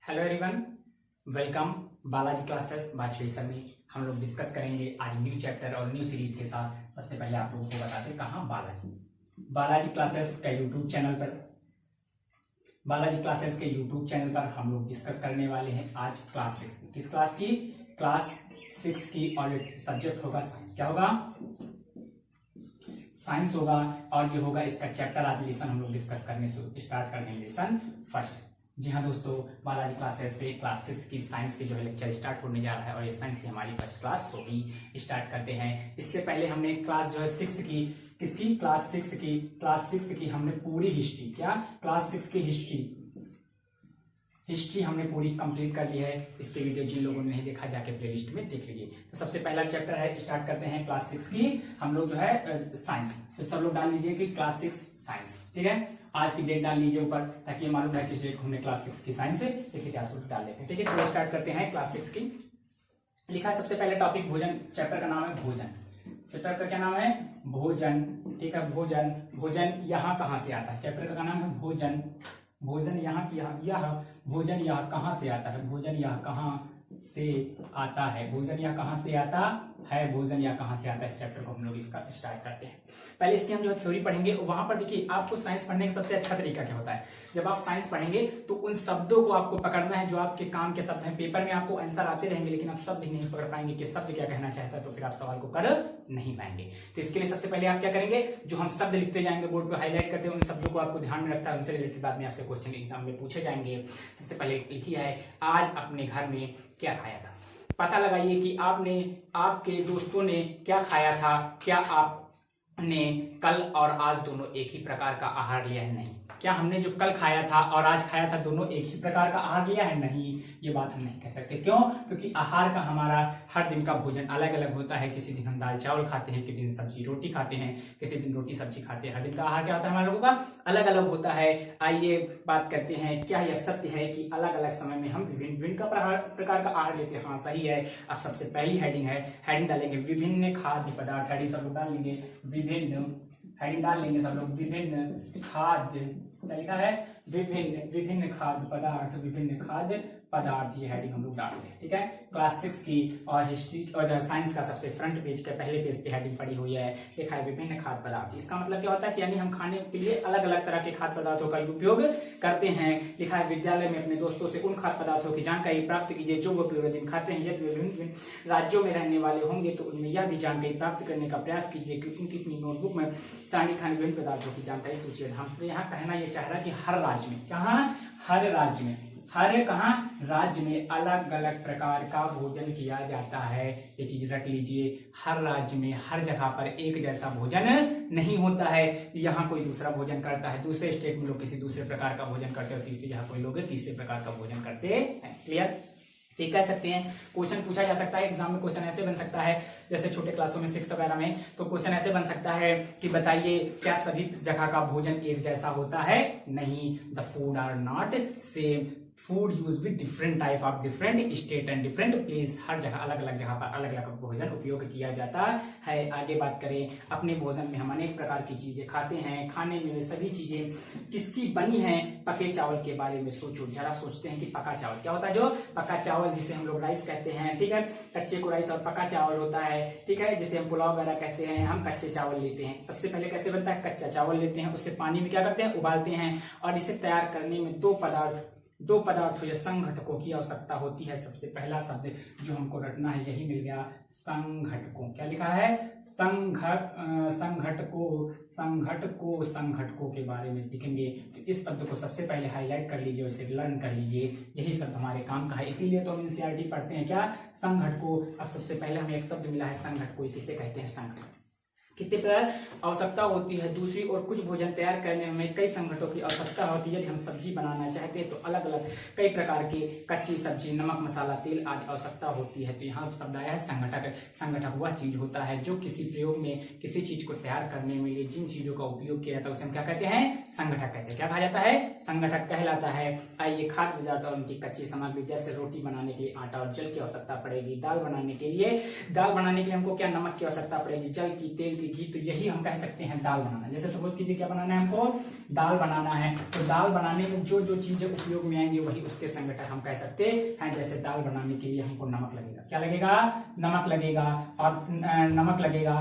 Hello everyone, welcome Balaji classes Vajpayee sir में। हम लोग डिस्कस करेंगे आज न्यू चैप्टर और न्यू सीरीज के साथ। सबसे पहले आप लोगों को बताते हैं कहाँ बालाजी क्लासेस का यूट्यूब चैनल पर। बालाजी क्लासेस के यूट्यूब चैनल पर हम लोग डिस्कस करने वाले हैं आज क्लास 6 की। किस क्लास की? क्लास 6 की। और सब्जेक्ट होगा साइंस। क्या होगा? साइंस होगा। और ये होगा इसका चैप्टर। आज लेसन हम लोग डिस्कस करने स्टार्ट कर देंगे। Lesson first. जी हाँ दोस्तों, बालाजी क्लासेस पे क्लास 6 की साइंस की जो है लेक्चर स्टार्ट होने जा रहा है और ये साइंस की हमारी फर्स्ट क्लास होगी। स्टार्ट करते हैं। इससे पहले हमने क्लास जो है 6 की, किसकी? क्लास 6 की हमने पूरी हिस्ट्री, क्या क्लास 6 की हिस्ट्री हमने पूरी कंप्लीट कर ली है। इसके वीडियो जिन लोगों ने नहीं देखा जाके प्लेलिस्ट में देख लीजिए। तो सबसे पहला चैप्टर है, स्टार्ट करते हैं क्लास 6 की हम लोग जो है साइंस। तो सब लोग डाल लीजिए कि क्लास 6 साइंस। ठीक है, आज की डेट डाल लीजिए ऊपर ताकि ये मालूम है किस डेट को हमने क्लास 6 की साइंस से लिखी थी। आप डाल देते हैं। ठीक है, चलिए स्टार्ट करते हैं। क्लास 6 की लिखा है सबसे पहले टॉपिक भोजन। चैप्टर का नाम है भोजन। चैप्टर का क्या नाम है? भोजन। ठीक है, भोजन। भोजन यहाँ कहाँ से आता है? चैप्टर का नाम है भोजन। भोजन यहाँ की यह भोजन यह कहाँ से आता है? भोजन यह कहाँ से आता है? भोजन यह कहाँ से आता है? भोजन यह कहाँ से आता है? इस चैप्टर को हम लोग इसका स्टार्ट करते हैं। पहले इसकी हम जो है थ्योरी पढ़ेंगे। वहां पर देखिए, आपको साइंस पढ़ने का सबसे अच्छा तरीका क्या होता है? जब आप साइंस पढ़ेंगे तो उन शब्दों को आपको पकड़ना है जो आपके काम के शब्द हैं। पेपर में आपको आंसर आते रहेंगे लेकिन आप शब्द ही नहीं पकड़ पाएंगे कि शब्द क्या कहना चाहता है, तो फिर आप सवाल को कर नहीं पाएंगे। तो इसके लिए सबसे पहले आप क्या करेंगे? जो हम शब्द लिखते जाएंगे, बोर्ड पे हाईलाइट करते हैं, उन शब्दों को आपको ध्यान में रखता है। उनसे रिलेटेड बाद में आपसे क्वेश्चन एग्जाम में पूछे जाएंगे। सबसे पहले लिखी है, आज अपने घर में क्या खाया था? पता लगाइए कि आपके दोस्तों ने क्या खाया था। क्या आपने कल और आज दोनों एक ही प्रकार का आहार लिया है? नहीं। क्या हमने जो कल खाया था और आज खाया था दोनों एक ही प्रकार का आहार लिया है? नहीं, ये बात हम नहीं कह सकते। क्यों? क्योंकि आहार का हमारा हर दिन का भोजन अलग अलग होता है। किसी दिन हम दाल चावल खाते हैं, किसी दिन सब्जी रोटी खाते हैं, किसी दिन रोटी सब्जी खाते हैं। हर दिन का आहार क्या होता है हमारे लोगों का? अलग अलग होता है। आइए बात करते हैं, क्या यह सत्य है कि अलग अलग समय में हम विभिन्न प्रकार का आहार लेते हैं? हाँ, सही है। अब सबसे पहली हेडिंग डालेंगे विभिन्न खाद्य पदार्थ। हेडिंग सब लोग डाल लेंगे, हेडिंग डाल लेंगे सब लोग। विभिन्न खाद्य, क्या लिखा है? विभिन्न खाद्य पदार्थ, ये हेडिंग हम लोग डालते हैं। ठीक है, क्लास 6 की और हिस्ट्री और साइंस का सबसे फ्रंट पेज के पहले पेज पे हेडिंग पड़ी हुई है, लिखा है विभिन्न खाद्य पदार्थ। इसका मतलब क्या होता है कि यानी हम खाने के लिए अलग अलग तरह के खाद्य पदार्थों का उपयोग करते हैं। लिखा है विद्यालय में अपने दोस्तों से उन खाद्य पदार्थों की जानकारी प्राप्त कीजिए जो वो पूरे दिन खाते हैं। यदि विभिन्न राज्यों में रहने वाले होंगे तो उनमें यह भी जानकारी प्राप्त करने का प्रयास कीजिए कि उनकी अपनी नोटबुक में सारणी खाने विभिन्न पदार्थों की जानकारी सूची है। हम यहाँ कहना यह चाह रहा है कि हर राज्य में, राज्य में अलग अलग प्रकार का भोजन किया जाता है। ये चीज रख लीजिए, हर राज्य में हर जगह पर एक जैसा भोजन नहीं होता है। यहाँ कोई दूसरा भोजन करता है, दूसरे स्टेट में लोग किसी दूसरे प्रकार का भोजन करते हैं, तीसरी जगह कोई लोग तीसरे प्रकार का भोजन करते हैं। क्लियर? ठीक कह सकते हैं। क्वेश्चन पूछा जा सकता है एग्जाम में। क्वेश्चन ऐसे बन सकता है जैसे छोटे क्लासों में 6 वगैरह में, तो क्वेश्चन ऐसे बन सकता है कि बताइए क्या सभी जगह का भोजन एक जैसा होता है? नहीं। The food are not same. Food use with different type of different state and different place. हर जगह अलग अलग जगह पर अलग अलग भोजन उपयोग किया जाता है। आगे बात करें, अपने भोजन में हम अनेक प्रकार की चीजें खाते हैं। खाने में वे सभी चीजें किसकी बनी हैं? पके चावल के बारे में सोचो। जरा सोचते हैं कि पका चावल क्या होता है? जो पका चावल जिसे हम लोग राइस कहते हैं। ठीक है, कच्चे को राइस और पका चावल होता है। ठीक है, जिसे हम पुलाव वगैरह कहते हैं। हम कच्चे चावल लेते हैं। सबसे पहले कैसे बनता है? कच्चा चावल लेते हैं, उसे पानी में क्या करते हैं? उबालते हैं। और इसे तैयार करने में दो पदार्थों या संघटकों की आवश्यकता होती है। सबसे पहला शब्द जो हमको रटना है यही मिल गया, संघटकों। क्या लिखा है? संघटकों के बारे में लिखेंगे। तो इस शब्द को सबसे पहले हाईलाइट कर लीजिए, इसे लर्न कर लीजिए। यही शब्द हमारे काम का है, इसीलिए तो हम एनसीईआरटी पढ़ते हैं। क्या? संघटकों। अब सबसे पहले हमें एक शब्द मिला है संघटकों। किसे कहते हैं? संघटक। कितने प्रकार आवश्यकता होती है? दूसरी और कुछ भोजन तैयार करने में कई संघटकों की आवश्यकता होती है। यदि हम सब्जी बनाना चाहते हैं तो अलग अलग कई प्रकार की कच्ची सब्जी, नमक, मसाला, तेल आदि आवश्यकता होती है। तो यहाँ शब्द आया है संघटक। संघटक वह चीज होता है जो किसी प्रयोग में किसी चीज को तैयार करने में लिए जिन चीजों का उपयोग किया जाता है उसे हम क्या कहते हैं? संघटक कहते हैं। क्या कहा जाता है? संघटक कहलाता है। आइए, खाद्य पदार्थ और उनकी कच्ची सामग्री जैसे रोटी बनाने के लिए आटा और जल की आवश्यकता पड़ेगी। दाल बनाने के लिए हमको क्या? नमक की आवश्यकता पड़ेगी। जल की, तेल की, घी, तो यही हम कह सकते हैं दाल बनाना। जैसे सपोज कीजिए क्या बनाना है हमको, दाल बनाना है, तो दाल बनाने में जो जो चीजें उपयोग में आएंगी वही उसके संगठक हम कह सकते हैं। जैसे दाल बनाने के लिए हमको नमक लगेगा, क्या लगेगा, नमक लगेगा, और नमक लगेगा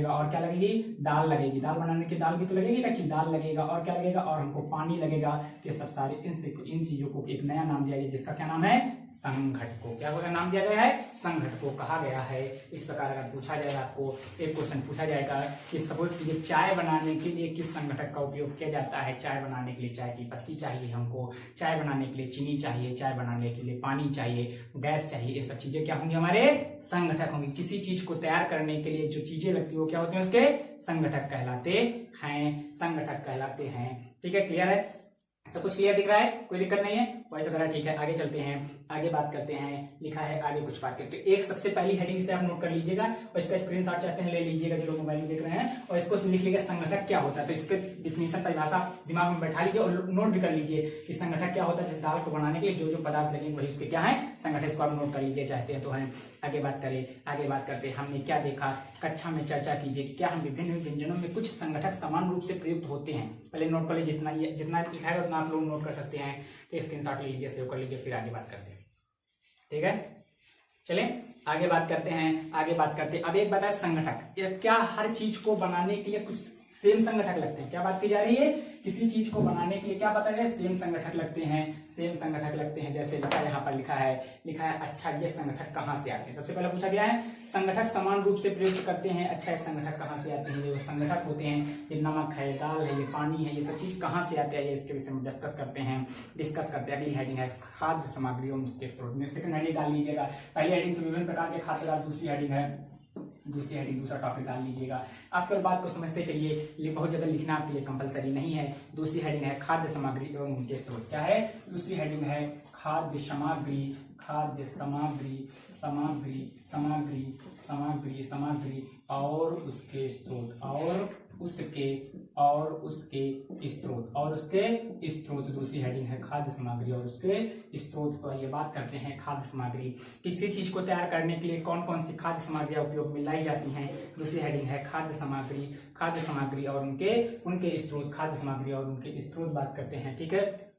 और क्या लगेगी, दाल लगेगी। दाल बनाने की दाल भी तो लगेगी, कच्ची दाल लगेगा, और क्या लगेगा, और हमको पानी लगेगा। ये सब सारे इन चीजों को एक नया नाम दिया गया जिसका क्या नाम है, संघटकों। क्या नाम दिया गया है, संघटकों कहा गया है। इस प्रकार अगर पूछा जाएगा, आपको एक क्वेश्चन पूछा जाएगा कि सपोज कीजिए चाय बनाने के लिए किस संगठक का उपयोग किया जाता है। चाय बनाने के लिए चाय की पत्ती चाहिए हमको, चाय बनाने के लिए चीनी चाहिए, चाय बनाने के लिए पानी चाहिए, गैस चाहिए। ये सब चीजें क्या होंगी, हमारे संगठक होंगी। किसी चीज को तैयार करने के लिए जो चीजें लगती है वो क्या होते हैं, उसके संगठक कहलाते हैं, संगठक कहलाते हैं। ठीक है, क्लियर है, सब कुछ क्लियर दिख रहा है, कोई दिक्कत नहीं है, वैसे करा, ठीक है। आगे चलते हैं, आगे बात करते हैं। लिखा है आगे कुछ बात करते हैं, एक सबसे पहली हेडिंग से आप नोट कर लीजिएगा और इसका स्क्रीनशॉट चाहते हैं ले लीजिएगा जो लोग मोबाइल में देख रहे हैं, और इसको लिख लीजिएगा संगठक क्या होता है। तो इसके डिफिनीशन परिभाषा दिमाग में बैठा लीजिए और नोट भी कर लीजिए कि संगठक क्या होता है। दाल को बनाने के लिए जो जो पदार्थ लगेंगे वही उसके क्या है, संगठक। इसको आप नोट कर लीजिए चाहते हैं तो है। आगे बात करें, आगे बात करते हैं। हमने क्या देखा, कक्षा में चर्चा कीजिए कि क्या हम विभिन्न व्यंजनों में कुछ संगठक समान रूप से प्रयुक्त होते हैं। पहले नोट कर लीजिए, जितना लिखा है उतना आप लोग नोट कर सकते हैं। तो स्क्रीनशॉट ले लीजिए, सेव कर लीजिए, फिर आगे बात करते हैं। ठीक है, चलें आगे बात करते हैं, आगे बात करते हैं। अब एक बात है, संगठक क्या हर चीज को बनाने के लिए कुछ सेम संगठक लगते हैं। क्या बात की जा रही है, किसी चीज को बनाने के लिए क्या बताया गया, सेम संगठक लगते हैं, सेम संगठक लगते हैं। जैसे लिखा है, यहाँ पर लिखा है अच्छा ये संगठक कहाँ से आते हैं। सबसे पहले पूछा गया है संगठक समान रूप से प्रयुक्त करते हैं। अच्छा ये संगठक कहाँ से आते हैं, ये संगठक होते हैं, ये नमक है, दाल है, ये पानी है, ये सब चीज कहाँ से आते हैं, ये इसके विषय में डिस्कस करते हैं। अगली हेडिंग है खाद्य सामग्री और उसके स्रोत। सेकंड हेडिंग डाल लीजिएगा, पहली हेडिंग तो विभिन्न प्रकार के खाद्य पदार्थ, दूसरी हेडिंग दूसरा टॉपिक डाल लीजिएगा। आप केवल बात को समझते चलिए, ये बहुत ज्यादा लिखना आपके लिए कंपलसरी नहीं है। दूसरी हेडिंग है खाद्य सामग्री एवं उनके स्रोत। क्या है, दूसरी हेडिंग है खाद्य सामग्री, खाद्य सामग्री सामग्री सामग्री सामग्री सामग्री और उसके स्रोत, और उसके स्रोत। दूसरी हेडिंग है खाद्य सामग्री और उसके स्रोत। तो ये बात करते हैं खाद्य सामग्री, किसी चीज को तैयार करने के लिए कौन कौन सी खाद्य सामग्रियां उपयोग में लाई जाती हैं। दूसरी हेडिंग है खाद्य सामग्री और उनके स्रोत, खाद्य सामग्री और उनके स्रोत बात करते हैं। ठीक है,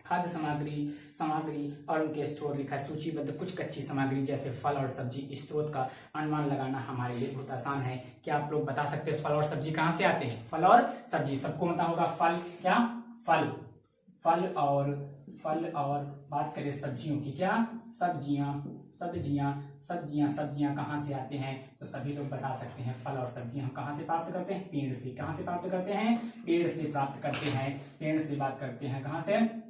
खाद्य सामग्री और उनके स्रोत लिखा है। सूचीबद्ध कुछ कच्ची सामग्री जैसे फल और सब्जी, स्रोत का अनुमान लगाना हमारे लिए बहुत आसान है। क्या आप लोग बता सकते हैं फल और सब्जी कहाँ से आते हैं। फल और सब्जी सबको पता होगा। फल क्या, फल और बात करें सब्जियों की, क्या सब्जियां कहाँ से आते हैं। तो सभी लोग बता सकते हैं फल और सब्जियां हम कहाँ से प्राप्त करते हैं, पेड़ से। कहाँ से प्राप्त करते हैं, पेड़ से प्राप्त करते हैं, पेड़ से बात करते हैं कहाँ से।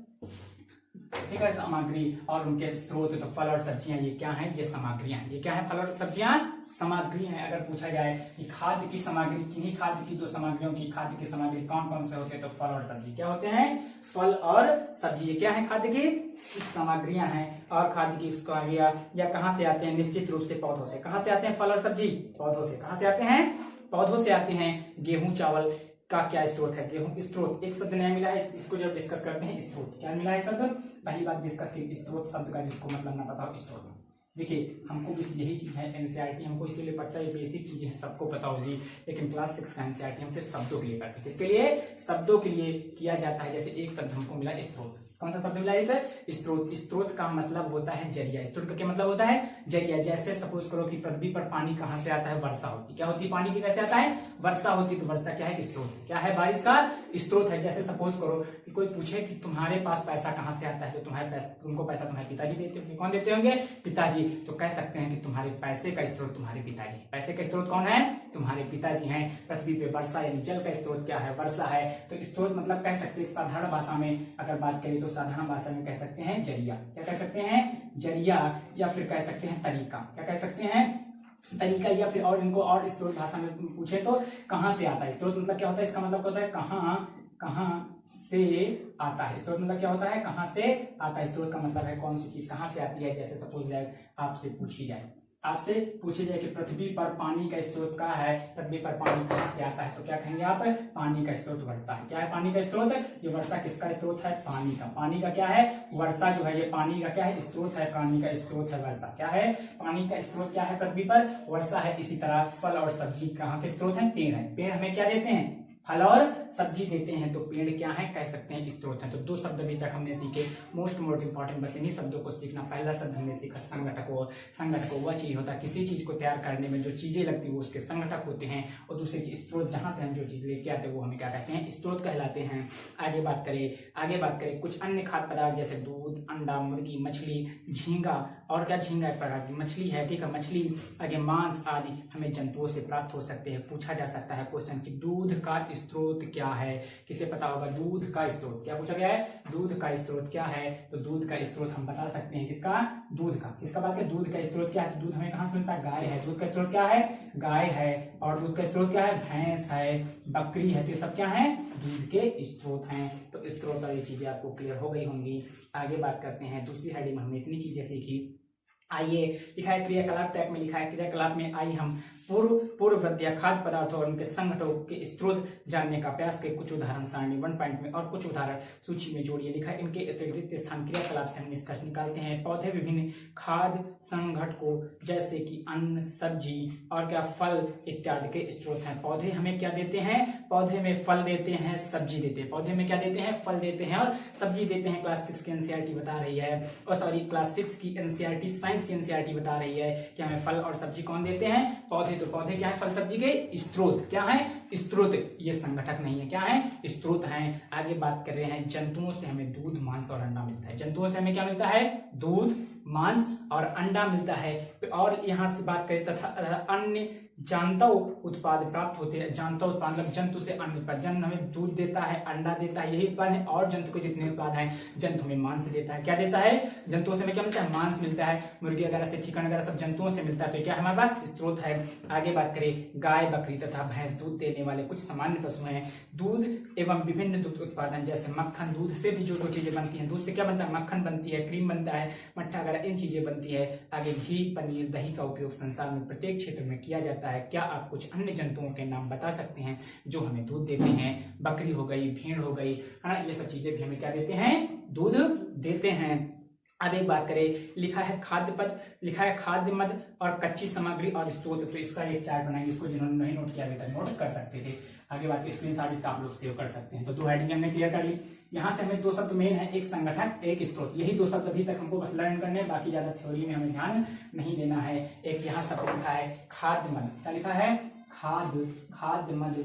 ठीक है, सामग्री और उनके स्रोत। तो फल और सब्जियां ये क्या हैं, ये सामग्रियां हैं। ये क्या है, फल और सब्जियां सामग्री हैं। अगर पूछा जाए कि खाद्य की सामग्री, किन्हीं खाद्य की दो सामग्रियों की खाद्य की सामग्री कौन कौन से होते हैं, तो फल और सब्जी क्या होते हैं, फल और सब्जी। ये क्या है, खाद्य की सामग्रियां हैं। और खाद्य की सामग्रियां या कहाँ से आते हैं, निश्चित रूप से पौधों से। कहाँ से आते हैं फल और सब्जी, पौधों से। कहाँ से आते हैं, पौधों से आते हैं। गेहूं चावल का क्या स्रोत है, गेहूं स्रोत। एक शब्द नया मिला है, इसको जब डिस्कस करते हैं, स्रोत क्या मिला है शब्द, पहली बात डिस्कस की स्रोत शब्द का जिसको मतलब ना पता हो, स्रोत। देखिए हमको भी यही चीज है, एनसीईआरटी हमको इसीलिए पढ़ता है, बेसिक चीजें हैं सबको पता होगी, लेकिन क्लास 6 का एनसीईआरटी हम सिर्फ शब्दों के लिए पढ़ते हैं। किसके लिए, शब्दों के लिए किया जाता है। जैसे एक शब्द हमको मिला स्रोत, कौन सा शब्द मिला है, स्रोत। स्रोत का मतलब होता है जरिया। स्रोत का क्या मतलब होता है, जरिया। जैसे सपोज करो कि पृथ्वी पर पानी कहाँ से आता है, वर्षा होती। क्या होती है, पानी की कैसे आता है, वर्षा होती। तो वर्षा क्या है, स्रोत। क्या है, बारिश का स्रोत है। जैसे सपोज करो कि कोई पूछे कि तुम्हारे पास पैसा कहाँ से आता है, तो तुमको पैसा तुम्हारे पिताजी देते होंगे। कौन देते होंगे, पिताजी। तो कह सकते हैं कि तुम्हारे पैसे का स्रोत तुम्हारे पिताजी। पैसे का स्रोत कौन है, तुम्हारे पिताजी हैं। पृथ्वी पे वर्षा यानी जल का स्रोत क्या है, वर्षा है। तो स्रोत मतलब कह सकते हैं साधारण भाषा में अगर बात करें तो साधारण भाषा में कह सकते हैं जरिया। क्या कह सकते हैं, जरिया। या फिर कह सकते हैं तरीका। क्या कह सकते हैं, तरीका। या फिर और इनको और स्रोत भाषा में पूछे तो कहाँ से आता है। स्रोत मतलब क्या होता है, इसका मतलब होता है कहाँ से आता है। स्रोत मतलब क्या होता है, कहाँ से आता है। स्रोत का मतलब है कौन सी चीज कहाँ से आती है। जैसे सपोज आपसे पूछी जाए आपसे पूछे जाए कि पृथ्वी पर पानी का स्रोत क्या है, पृथ्वी पर पानी कहाँ से आता है, तो क्या कहेंगे आप, पानी का स्रोत वर्षा है। क्या है पानी का स्रोत? ये वर्षा किसका स्रोत है? पानी का। पानी का क्या है? वर्षा जो है ये पानी का क्या है? स्रोत है। पानी का स्रोत है वर्षा। क्या है? पानी का स्रोत क्या है पृथ्वी पर? वर्षा है। इसी तरह फल और सब्जी कहाँ के स्रोत है? पेड़ है। पेड़ हमें क्या देते हैं? फल और सब्जी देते हैं। तो पेड़ क्या है? कह सकते हैं स्रोत है। तो दो शब्द अभी तक हमने सीखे, मोस्ट इंपॉर्टेंट, बस इन्हीं शब्दों को सीखना। पहला शब्द हमने सीखा संगठक। संगठक वह चीज होता है, किसी चीज को तैयार करने में जो चीजें लगती है वो उसके संगठक होते हैं। और दूसरे की स्रोत, जहां से हम जो चीज लेके आते हैं वो हमें क्या कहते हैं? स्रोत कहलाते हैं। आगे बात करें कुछ अन्य खाद्य पदार्थ जैसे दूध, अंडा, मुर्गी, मछली, झींगा, और क्या झींगा एक प्रकार की मछली है, ठीक है, मछली, आगे मांस आदि हमें जंतुओं से प्राप्त हो सकते हैं। पूछा जा सकता है क्वेश्चन कि दूध का स्रोत क्या है? किसे पता होगा दूध का स्रोत? क्या पूछा गया है? दूध का स्रोत क्या है? तो दूध का स्रोत हम बता सकते हैं किसका? दूध का। किसका बात है? दूध का स्रोत क्या है? दूध हमें कहां से मिलता है? गाय है। दूध का स्रोत क्या है? गाय है। और दूध का स्रोत क्या है? भैंस है, बकरी है। तो ये सब क्या है? दूध के स्रोत हैं। तो स्रोत और ये चीजें आपको क्लियर हो गई होंगी। आगे बात करते हैं, दूसरी हेडिंग में हमने इतनी चीजें सीखी। आइए, लिखा है क्रियाकलाप टाइप में, लिखा है क्रियाकलाप में आई हम पूर्व खाद्य पदार्थों और उनके संगठनों के स्रोत जानने का प्रयास के कुछ उदाहरण सारणी 1 पॉइंट में और कुछ उदाहरण सूची में जोड़िए। लिखा है इनके अतिरिक्त स्थान क्रियाकलाप से हम निष्कर्ष निकालते हैं। पौधे विभिन्न खाद्य संगठकों जैसे कि अन्न, सब्जी और क्या फल इत्यादि के स्रोत हैं। पौधे हमें क्या देते हैं? पौधे में फल देते हैं, सब्जी देते हैं। पौधे में क्या देते हैं? फल देते हैं और सब्जी देते हैं। क्लास 6 की एनसीईआरटी बता रही है, और सॉरी क्लास 6 की एनसीईआरटी, साइंस की एनसीईआरटी बता रही है कि हमें फल और सब्जी कौन देते हैं? पौधे। तो पौधे क्या है? फल सब्जी के स्रोत। क्या है? स्रोत। ये संगठक नहीं है, क्या है? स्रोत हैं। आगे बात कर रहे हैं, जंतुओं से हमें दूध, मांस और अंडा मिलता है। जंतुओं से हमें क्या मिलता है? दूध, मांस और अंडा मिलता है। और यहां से बात करें तथा अन्य जानता उत्पाद प्राप्त होते हैं। जानता उत्पाद मतलब जंतु से अन्य उत्पाद। जंतु हमें दूध देता है, अंडा देता है, यही उत्पाद है। और जंतु के जितने उत्पाद हैं, जंतु हमें मांस देता है। क्या देता है? जंतुओं से हमें क्या मिलता है? मांस मिलता है। मुर्गी वगैरह से, चिकन वगैरह सब जंतुओं से मिलता है। तो क्या हमारे पास? स्रोत है। आगे बात करें, गाय, बकरी तथा भैंस दूध देने वाले कुछ सामान्य पशु हैं। दूध एवं विभिन्न दुग्ध उत्पादन जैसे मक्खन, दूध से भी जो चीजें बनती हैं, दूध से क्या बनता है? मक्खन बनती है, क्रीम बनता है, मट्ठा वगैरह इन चीजें बनती है। आगे घी, पनीर, दही का उपयोग संसार में प्रत्येक क्षेत्र में किया जाता है। क्या आप कुछ अन्य जंतुओं के नाम बता सकते हैं जो हमें दूध देते हैं? बकरी हो गई, भेड़ हो गई, है ना, ये सब चीजें भी हमें क्या देते हैं? दूध देते हैं। अब एक बात करें, लिखा है खाद्य पद, लिखा है खाद्य मद और कच्ची सामग्री और स्रोत। तो इसका एक चार्ट बनाएंगे, इसको जिन्होंने नहीं नोट किया अभी तक नोट कर सकते थे। आगे बात, स्क्रीनशॉट इसका आप लोग सेव कर सकते हैं। तो दो हेडिंग हमने क्लियर कर ली। यहाँ से हमें दो शब्द मेन है, एक संगठक, एक स्रोत। यही दो शब्द अभी तक हमको बस लर्न करने हैं, बाकी ज्यादा थ्योरी में हमें ध्यान नहीं देना है। एक यहाँ शब्द लिखा है खाद्य मद। क्या लिखा है? खाद्य मद।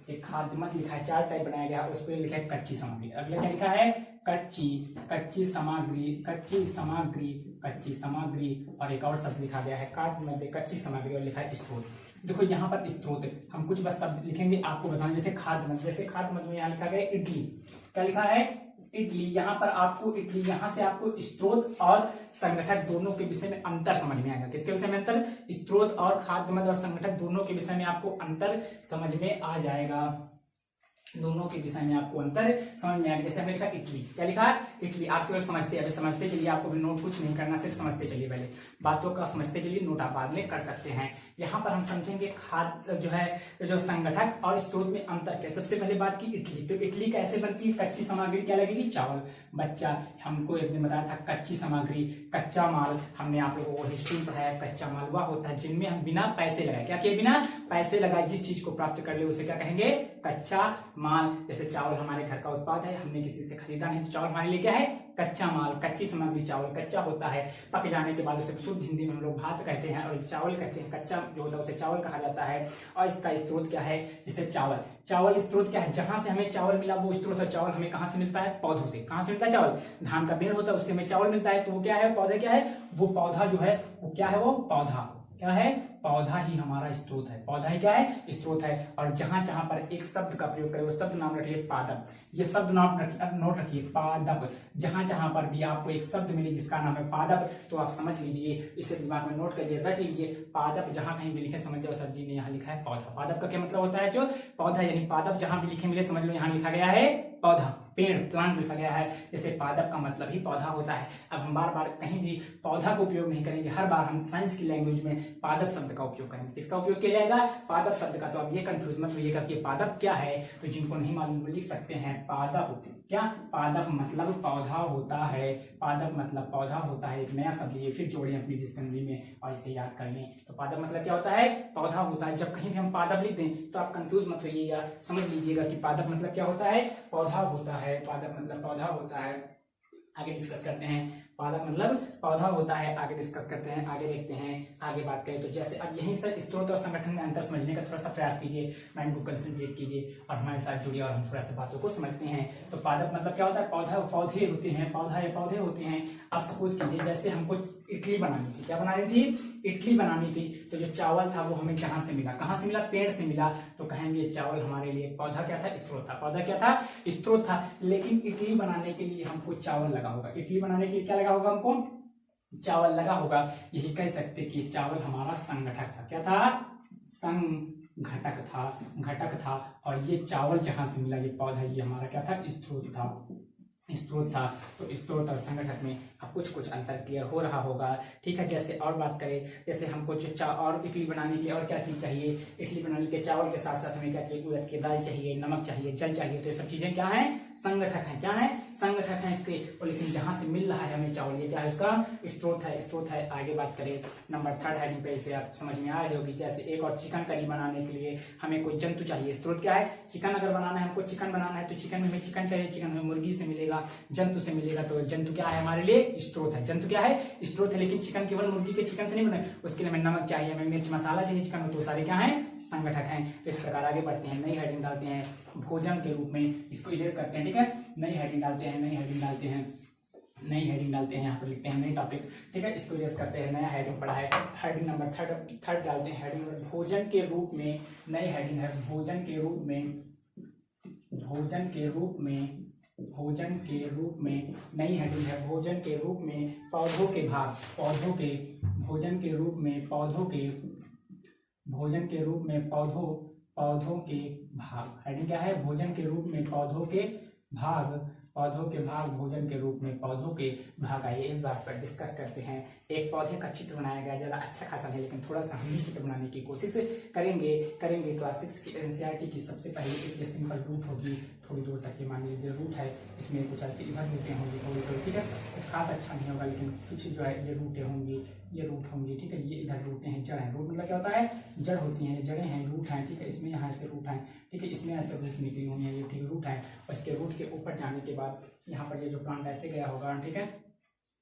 एक खाद्य मद लिखा है, चार टाइप बनाया गया, उस पर लिखा है कच्ची सामग्री। अगला क्या लिखा है? कच्ची सामग्री। और एक और शब्द लिखा गया है खाद्य मद, कच्ची सामग्री, और लिखा है स्रोत। देखो यहाँ पर स्रोत हम कुछ बस शब्द लिखेंगे, आपको बताना। जैसे खाद्य मद में यहाँ लिखा गया इडली। क्या लिखा है? इडली। यहाँ पर आपको इडली, यहाँ से आपको स्रोत और संगठक दोनों के विषय में अंतर समझ में आएगा। किसके विषय में अंतर? स्रोत और खाद्य मद और संगठक दोनों के विषय में आपको अंतर समझ में आ जाएगा। दोनों के विषय में आपको अंतर समझ में आएगा। जैसे हमने लिखा इडली। क्या लिखा? इडली। आप सिर्फ समझते, अभी समझते चलिए, आपको भी नोट कुछ नहीं करना, सिर्फ समझते चलिए, पहले बातों का समझते चलिए, नोट आप बाद में कर सकते हैं। यहाँ पर हम समझेंगे खाद्य जो है, जो संगठक और स्रोत में अंतर क्या। सबसे पहले बात की इडली। तो इडली कैसे बनती है? कच्ची सामग्री क्या लगेगी? चावल। बच्चा हमको एक दिन बताया था, कच्ची सामग्री, कच्चा माल। हमने आप लोगों को हिस्ट्री में पढ़ाया, कच्चा माल वह होता है जिनमें हम बिना पैसे लगाए, क्या किए? बिना पैसे लगाए जिस चीज को प्राप्त कर ले उसे क्या कहेंगे? कच्चा माल। जैसे चावल हमारे घर का उत्पाद है, हमने किसी से खरीदा नहीं, तो चावल हमारे लिए क्या है? कच्चा माल। कच्ची सामग्री, चावल कच्चा होता है, पक जाने के बाद उसे शुद्ध हिंदी में हम लोग भात कहते हैं, और चावल कहते हैं। कच्चा जो होता है उसे चावल कहा जाता है। और इसका स्रोत क्या है? जैसे चावल स्रोत क्या है? जहां से हमें चावल मिला वो स्रोत है। चावल हमें कहां से मिलता है? पौधों से। कहां से मिलता है चावल? धान का पेड़ होता है, उससे हमें चावल मिलता है। तो वो क्या है? पौधा। क्या है वो पौधा? जो है वो क्या है? वो पौधा। क्या है? पौधा ही हमारा स्रोत है। पौधा ही क्या है? स्रोत है। और जहां जहां पर एक शब्द का प्रयोग करें, वो शब्द नाम रखिए पादप। ये शब्द नाम नोट रखिए, पादप। जहां जहां पर भी आपको एक शब्द मिले जिसका नाम है पादप, तो आप समझ लीजिए, इसे दिमाग में नोट कर लिए, रख लीजिए। पादप जहां कहीं भी लिखे समझ जाओ सर जी ने यहाँ लिखा है पौधा। पादप का क्या मतलब होता है? जो पौधा, यानी पादप जहां भी लिखे मिले समझ लो यहाँ लिखा गया है पौधा। पेड़ प्लांट लिखा गया है। जैसे पादप का मतलब ही पौधा होता है। अब हम बार बार कहीं भी पौधा का उपयोग नहीं करेंगे, हर बार हम साइंस की लैंग्वेज में पादप शब्द का उपयोग करेंगे। किसका उपयोग किया जाएगा? पादप शब्द का। तो अब ये कंफ्यूज मत होइएगा कि पादप क्या है, तो जिनको नहीं मालूम वो लिख सकते हैं पादप। क्या? पादप मतलब पौधा होता है। पादप मतलब पौधा होता है। एक नया शब्द ये फिर जोड़ें अपनी डिक्शनरी में और इसे याद कर लें। तो पादप मतलब क्या होता है? पौधा होता है। जब कहीं भी हम पादप लिख दें तो आप कंफ्यूज मत होइएगा, समझ लीजिएगा कि पादप मतलब क्या होता है? पौधा होता है। पादप मतलब पौधा होता है। आगे डिस्कस करते हैं। पादप मतलब पौधा होता है। आगे डिस्कस करते हैं, आगे देखते हैं, आगे बात करें तो जैसे अब यहीं से स्रोत और संगठन में अंतर समझने का थोड़ा सा प्रयास कीजिए, माइंड को कंसंट्रेट कीजिए और हमारे साथ जुड़िए और हम थोड़ा सा बातों को समझते हैं। तो पादप मतलब क्या होता है? पौधा, पौधे होते हैं, पौधा या पौधे होते हैं। अब सपोज कीजिए जैसे हमको इडली बनानी थी। क्या बनानी थी? इडली बनानी थी। तो जो चावल था वो हमें कहाँ से मिला? कहाँ से मिला? पेड़ से मिला। तो कहेंगे चावल हमारे लिए पौधा क्या था? स्रोत था। पौधा क्या था? स्रोत था। लेकिन इडली बनाने के लिए हमको चावल लगा होगा। इडली बनाने के लिए क्या लगा होगा? हमको चावल लगा होगा। यही कह सकते कि चावल हमारा संगठक था। क्या था? संघटक था, घटक था। और ये चावल जहां से मिला, ये पौधा, ये हमारा क्या था? स्रोत था, स्रोत था। तो स्रोत और संगठक में अब कुछ कुछ अंतर क्लियर हो रहा होगा। ठीक है। जैसे और बात करें, जैसे हमको और इडली बनाने के लिए और क्या चीज चाहिए? इडली बनाने के चावल के साथ साथ हमें क्या चाहिए? उड़द की दाल चाहिए, नमक चाहिए, जल चाहिए। तो ये सब चीजें क्या है? संगठक है। क्या है? संगठक है इसके। और लेकिन जहां से मिल रहा है हमें चावल, ये क्या है? उसका स्रोत है, स्रोत है। आगे बात करें नंबर 3 हेडिंग पे, इसे आप समझ में आ रही होगी। जैसे एक और चिकन करी बनाने के लिए हमें कोई जंतु चाहिए। स्रोत क्या है? चिकन अगर बनाना है हमको, चिकन बनाना है तो चिकन में हमें चिकन चाहिए। चिकन हमें मुर्गी से मिलेगा, जंतु से मिलेगा। तो जंतु क्या है? हमारे लिए स्रोत है। जंतु क्या है? स्रोत है। लेकिन चिकन केवल मुर्गी के चिकन से नहीं बने, उसके लिए हमें नमक चाहिए, हमें मिर्च मसाला चाहिए चिकन में। तो सारे क्या है? संगठक हैं। तो इस प्रकार आगे बढ़ते हैं, नई हेडिंग डालते हैं भोजन के रूप में। इसको इरेज करते हैं। ठीक है। नई हेडिंग डालते हैं, नई हेडिंग डालते हैं, नई हेडिंग डालते हैं। यहाँ पर लिखते हैं नई टॉपिक। ठीक है। इसको इरेज करते हैं। नया हेडिंग पढ़ा है, हेडिंग नंबर थर्ड डालते हैं। हेडिंग नंबर भोजन के रूप में। नई हेडिंग है भोजन के रूप में, भोजन के रूप में, भोजन के रूप में। नई हेडिंग है भोजन के रूप में पौधों के भाग, पौधों के, भोजन के रूप में पौधों के, भोजन के रूप में पौधों के भाग। हेडिंग क्या है? भोजन के रूप में पौधों के भाग, पौधों के भाग, भोजन के रूप में पौधों के भाग। आइए इस बात पर डिस्कस करते हैं। एक पौधे का चित्र बनाया गया, ज्यादा अच्छा खासा नहीं, लेकिन थोड़ा सा हम भी चित्र बनाने की कोशिश करेंगे। क्लास 6 की एनसीईआरटी की सबसे पहले एक ये सिंपल रूट होगी, थोड़ी दूर तक ये मान लीजिए रूट है। इसमें कुछ ऐसी इधर रूटें होंगी थोड़ी थोड़ी। ठीक है। कुछ खास अच्छा नहीं होगा, लेकिन कुछ जो है ये रूटें होंगी, ये रूट होंगी। ठीक है। ये इधर रूटें हैं, जड़ है। रूट मतलब क्या होता है? जड़ होती है, जड़ें हैं, रूट हैं। ठीक है। इसमें यहाँ ऐसे रूट हैं। ठीक है। इसमें ऐसे रूट निकली हुई है, ये ठीक रूट है। और इसके रूट के ऊपर जाने के बाद यहाँ पर ये जो प्लांट ऐसे गया होगा। ठीक है।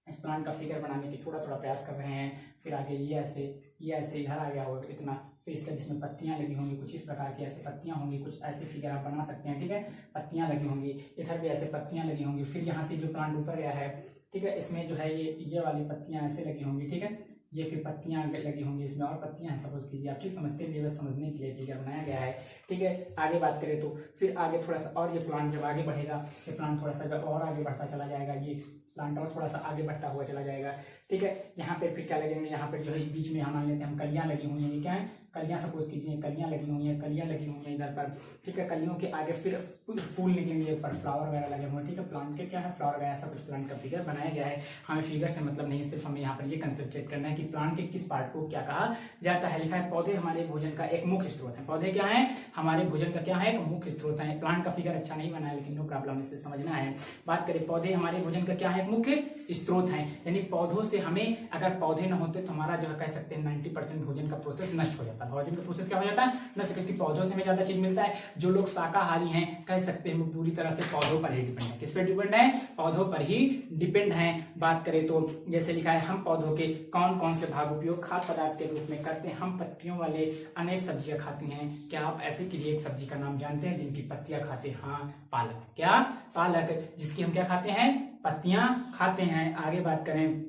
इस प्लांट का फिगर बनाने की थोड़ा थोड़ा प्रयास कर रहे हैं। फिर आगे ये ऐसे इधर आ गया होगा इतना। फिर इसके जिसमें पत्तियां लगी होंगी, कुछ इस प्रकार की ऐसे पत्तियां होंगी, कुछ ऐसे फिगर आप बना सकते हैं। ठीक है। पत्तियां लगी होंगी, इधर भी ऐसे पत्तियां लगी होंगी। फिर यहाँ से जो प्लांट ऊपर गया है, ठीक है, इसमें जो है ये वाली पत्तियां ऐसे लगी होंगी। ठीक है। ये फिर पत्तियां लगी होंगी, इसमें और पत्तियां हैं सपोज कीजिए। आप ठीक समझते हैं, बस समझने के लिए फिगर बनाया गया है। ठीक है। आगे बात करें तो फिर आगे थोड़ा सा और ये प्लांट जब आगे बढ़ेगा, ये प्लांट थोड़ा सा जब और आगे बढ़ता चला जाएगा, ये प्लांट और थोड़ा सा आगे बढ़ता हुआ चला जाएगा। ठीक है। यहाँ पे फिर क्या लगेंगे? यहाँ पे जो है बीच में हम मान लेते हैं हम कलियां लगी हुई हैं। ये क्या है? कलियां सपोज कीजिए, कलियां लगी हुई हैं, कलियां लगी हुई हैं इधर पर। ठीक है। कलियों के आगे फिर फूल निकलेंगे ऊपर, फ्लावर वगैरह लगे हुए हैं। ठीक है। प्लांट के क्या है? फ्लावर वगैरह ऐसा कुछ प्लांट का फिगर बनाया गया है। हमें फिगर से मतलब नहीं, सिर्फ हमें यहाँ पर ये कंसेंट्रेट करना है कि प्लांट के किस पार्ट को क्या कहा जाता है। लिखा है पौधे हमारे भोजन का एक मुख्य स्रोत है। पौधे क्या है? हमारे भोजन का क्या है? एक मुख्य स्रोत है। प्लांट का फिगर अच्छा नहीं बना है, लेकिन नो प्रॉब्लम, इससे समझना है। बात करें पौधे हमारे भोजन का क्या है? एक मुख्य स्रोत है। यानी पौधों से हमें, अगर पौधे न होते तो हमारा जो है कह सकते हैं 90% भोजन का प्रोसेस नष्ट हो जाता है। भोजन का प्रोसेस क्या हो जाता है? नष्ट, क्योंकि पौधों से हमें ज्यादा चीज मिलता है। जो लोग शाकाहारी हैं कह सकते हैं वो पूरी तरह से पौधों पर ही डिपेंड है। किस पर डिपेंड है? पौधों पर ही डिपेंड है। बात करें तो जैसे लिखा है हम पौधों के कौन कौन से भाग उपयोग खाद्य पदार्थ के रूप में करते हैं। हम पत्तियों वाले अनेक सब्जियां खाते हैं। क्या आप ऐसे किसी एक सब्जी का नाम जानते हैं जिनकी पत्तियां खाते हैं? हाँ, पालक। क्या? पालक, जिसकी हम क्या खाते हैं? पत्तियां खाते हैं। आगे बात करें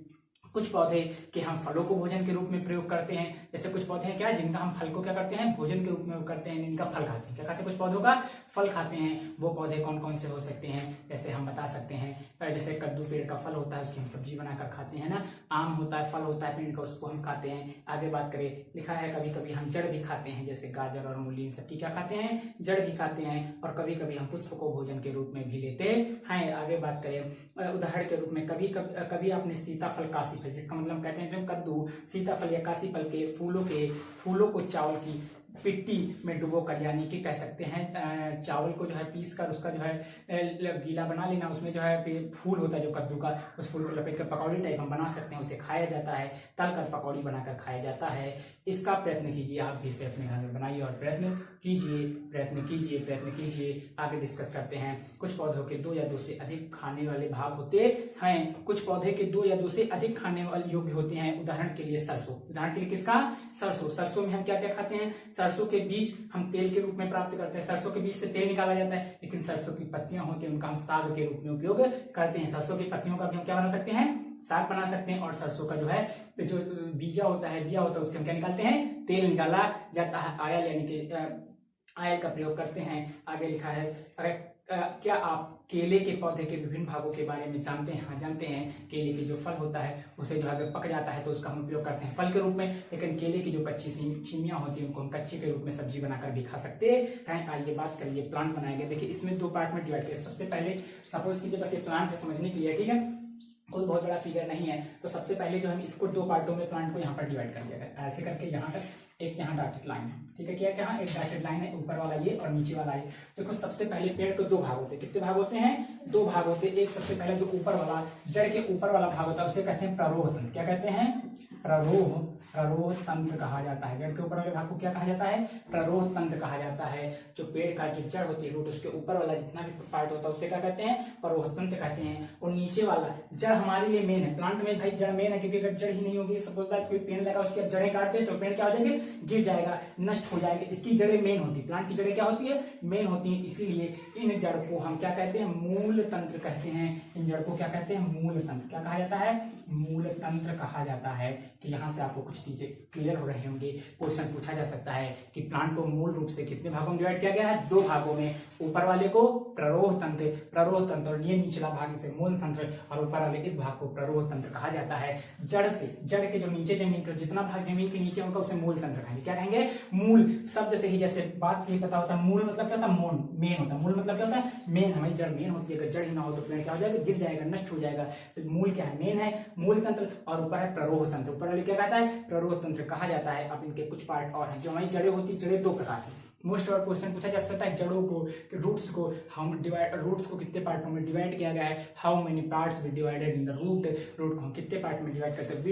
कुछ पौधे के हम फलों को भोजन के रूप में प्रयोग करते हैं, जैसे कुछ पौधे हैं क्या जिनका हम फल को क्या करते हैं भोजन के रूप में करते हैं, इनका फल खाते हैं। क्या खाते हैं? कुछ पौधों का फल खाते हैं। वो पौधे कौन कौन से हो सकते हैं? जैसे हम बता सकते हैं, जैसे कद्दू पेड़ का फल होता है, उसकी हम सब्जी बनाकर खाते हैं ना। आम होता है, फल होता है पेड़ का, उसको हम खाते हैं। आगे बात करें, लिखा है कभी कभी हम जड़ भी खाते हैं, जैसे गाजर और मूली, इन सबकी क्या खाते हैं? जड़ भी खाते हैं। और कभी कभी हम पुष्प को भोजन के रूप में भी लेते हैं। आगे बात करें, उदाहरण के रूप में कभी आपने सीताफल, काशी फल, जिसका मतलब कहते हैं जब कद्दू, सीताफल या काशी फल के फूलों को चावल की पिट्टी में डुबो कर, यानी कि कह सकते हैं चावल को जो है पीस कर उसका जो है गीला बना लेना, उसमें जो है फूल होता है जो कद्दू का, उस फूल को लपेट कर पकौड़ी टाइप हम बना सकते हैं, उसे खाया जाता है, तल कर पकौड़ी बनाकर खाया जाता है। इसका प्रयत्न कीजिए, आप भी इसे अपने घर में बनाइए और प्रयत्न कीजिए। आगे डिस्कस करते हैं, कुछ पौधों के 2 या 2 से अधिक खाने वाले भाग होते हैं। कुछ पौधे के 2 या 2 से अधिक खाने वाले योग्य होते हैं। उदाहरण के लिए सरसों, उदाहरण के लिए किसका? सरसों में हम क्या क्या खाते हैं? सरसों के बीज हम तेल के रूप में प्राप्त करते हैं, सरसों के बीज से तेल निकाला जाता है। लेकिन सरसों की पत्तियां होती हैं, उनका हम साग के रूप में उपयोग करते हैं। सरसों की पत्तियों का भी हम क्या बना सकते हैं? साग बना सकते हैं। और सरसों का जो है जो बिया होता है उससे हम क्या निकालते हैं? तेल निकाला जाता है। आयल यानी कि आयल का प्रयोग करते हैं। आगे लिखा है, क्या आप केले के पौधे के विभिन्न भागों के बारे में जानते हैं? हाँ, जानते हैं। केले के जो फल होता है उसे जो है पक जाता है तो उसका हम उपयोग करते हैं फल के रूप में। लेकिन केले की जो कच्ची छिमियां होती है उनको हम कच्ची के रूप में सब्जी बनाकर भी खा सकते हैं। आइए बात करिए, प्लांट बनाएंगे। देखिए इसमें 2 पार्ट में डिवाइड करें। सबसे पहले सपोज कीजिए बस ये प्लांट है, समझने के लिए, ठीक है, कोई बहुत बड़ा फिगर नहीं है। तो सबसे पहले जो हम इसको 2 पार्टों में प्लांट को यहाँ पर डिवाइड कर दिया गया, ऐसे करके यहाँ तक एक यहाँ डॉटेड लाइन है, ठीक है। क्या क्या एक डॉटेड लाइन है, ऊपर वाला ये और नीचे वाला ये। देखो सबसे पहले पेड़ के 2 भाग होते हैं। कितने भाग होते हैं? 2 भाग होते हैं। एक सबसे पहले जो ऊपर वाला जड़ के ऊपर वाला भाग होता है उसे कहते हैं प्ररोह तंत्र। क्या कहते हैं? प्ररोह तंत्र कहा जाता है। जड़ के ऊपर वाले भाग को क्या कहा जाता है? प्ररोह तंत्र कहा जाता है। जो पेड़ का जो जड़ होती है, रूट, उसके ऊपर वाला जितना भी पार्ट होता है उसे क्या कहते हैं? प्ररोह तंत्र कहते हैं। और नीचे वाला जड़ हमारे लिए मेन है। प्लांट में भाई जड़ मेन है, क्योंकि अगर जड़ ही नहीं होगी, सपोज दैट कोई पेड़ लगा उसकी जड़ें काटते हैं तो पेड़ क्या हो जाएंगे? गिर जाएगा, नष्ट हो जाएगा। इसकी जड़ें मेन होती है, प्लांट की जड़ें क्या होती है? मेन होती है। इसीलिए इन जड़ को हम क्या कहते हैं? मूल तंत्र कहते हैं। इन जड़ को क्या कहते हैं? मूल तंत्र। क्या कहा जाता है? मूल तंत्र कहा जाता है। कि यहाँ से आपको कुछ चीजें क्लियर हो रहे होंगे। क्वेश्चन पूछा जा सकता है कि प्लांट को मूल रूप से कितने भागों में डिवाइड किया गया है? 2 भागों में। ऊपर वाले को प्ररोह तंत्र और ये निचला भाग इसे मूल तंत्र, और ऊपर वाले इस भाग को प्ररोह तंत्र कहा जाता है। जड़ के जो नीचे जमीन का जितना भाग जमीन के नीचे होगा उसे मूल तंत्र कहेंगे। क्या कहेंगे? मूल शब्द से ही जैसे बात ये पता होता है, मूल मतलब क्या होता है? मेन होता है। मूल मतलब क्या होता है? मेन। हमारी जड़ मेन होती है, अगर जड़ ही ना हो तो पेड़ क्या हो जाएगा? गिर जाएगा, नष्ट हो जाएगा। तो मूल क्या है? मेन है, मूल तंत्र। और ऊपर है प्ररोह तंत्र। ऊपर वाले क्या कहता है? प्ररोह तंत्र कहा जाता है। अब इनके कुछ पार्ट और हैं। जो हमारी जड़ें होती है, जड़ें 2 प्रकार की। मोस्ट ऑफ क्वेश्चन पूछा जा सकता है जड़ों को, रूट्स को रूट्स को कितने पार्टों में डिवाइड किया गया है? How many parts we divided in the root को हम कितने पार्ट में डिवाइड करते हैं?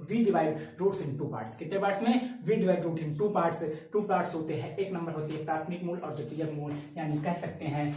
We divide roots in 2 parts. कितने पार्ट्स में? We divide root in 2 parts. 2 parts होते हैं। एक नंबर होती है प्राथमिक मूल और द्वितीयक मूल, यानी कह सकते हैं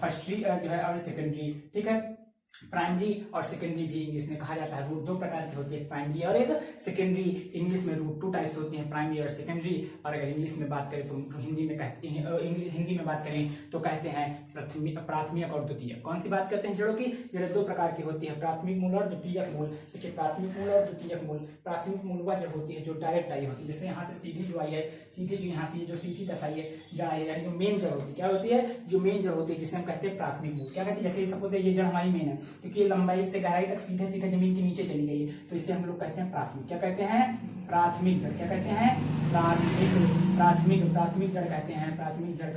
फर्स्टरी जो है और सेकेंडरी, ठीक है। प्राइमरी और सेकेंडरी भी इंग्लिश में कहा जाता है। रूट 2 प्रकार की होती है, प्राइमरी और एक सेकेंडरी। इंग्लिश में रूट 2 टाइप्स होती हैं, प्राइमरी और सेकेंडरी। और अगर इंग्लिश में बात करें तो हिंदी में बात करें तो कहते हैं प्राथमिक और द्वितीयक। कौन सी बात करते हैं? जड़ों की। जड़ें 2 प्रकार की होती है, प्राथमिक मूल और द्वितीयक मूल। देखिए प्राथमिक मूल और द्वितीयक मूल। प्राथमिक मूल वह जड़ होती है जो डायरेक्ट आई होती है, जैसे यहाँ से सीधी जो आई है, सीधी जो यहाँ से जो सीधी दशा है जड़ आई है, यानी जो मेन जड़ होती है। क्या होती है? जो मेन जड़ होती है, जिसे हम कहते हैं प्राथमिक मूल। क्या कहते हैं? जैसे सपोज ये जड़ हमारी मेन है, क्योंकि ये लंबाई से गहराई तक सीधे सीधे जमीन के नीचे चली गई है, तो इसे हम लोग कहते हैं प्राथमिक। क्या कहते हैं? प्राथमिक जड़। क्या कहते हैं? प्राथमिक जड़ कहते हैं। प्राथमिक जड़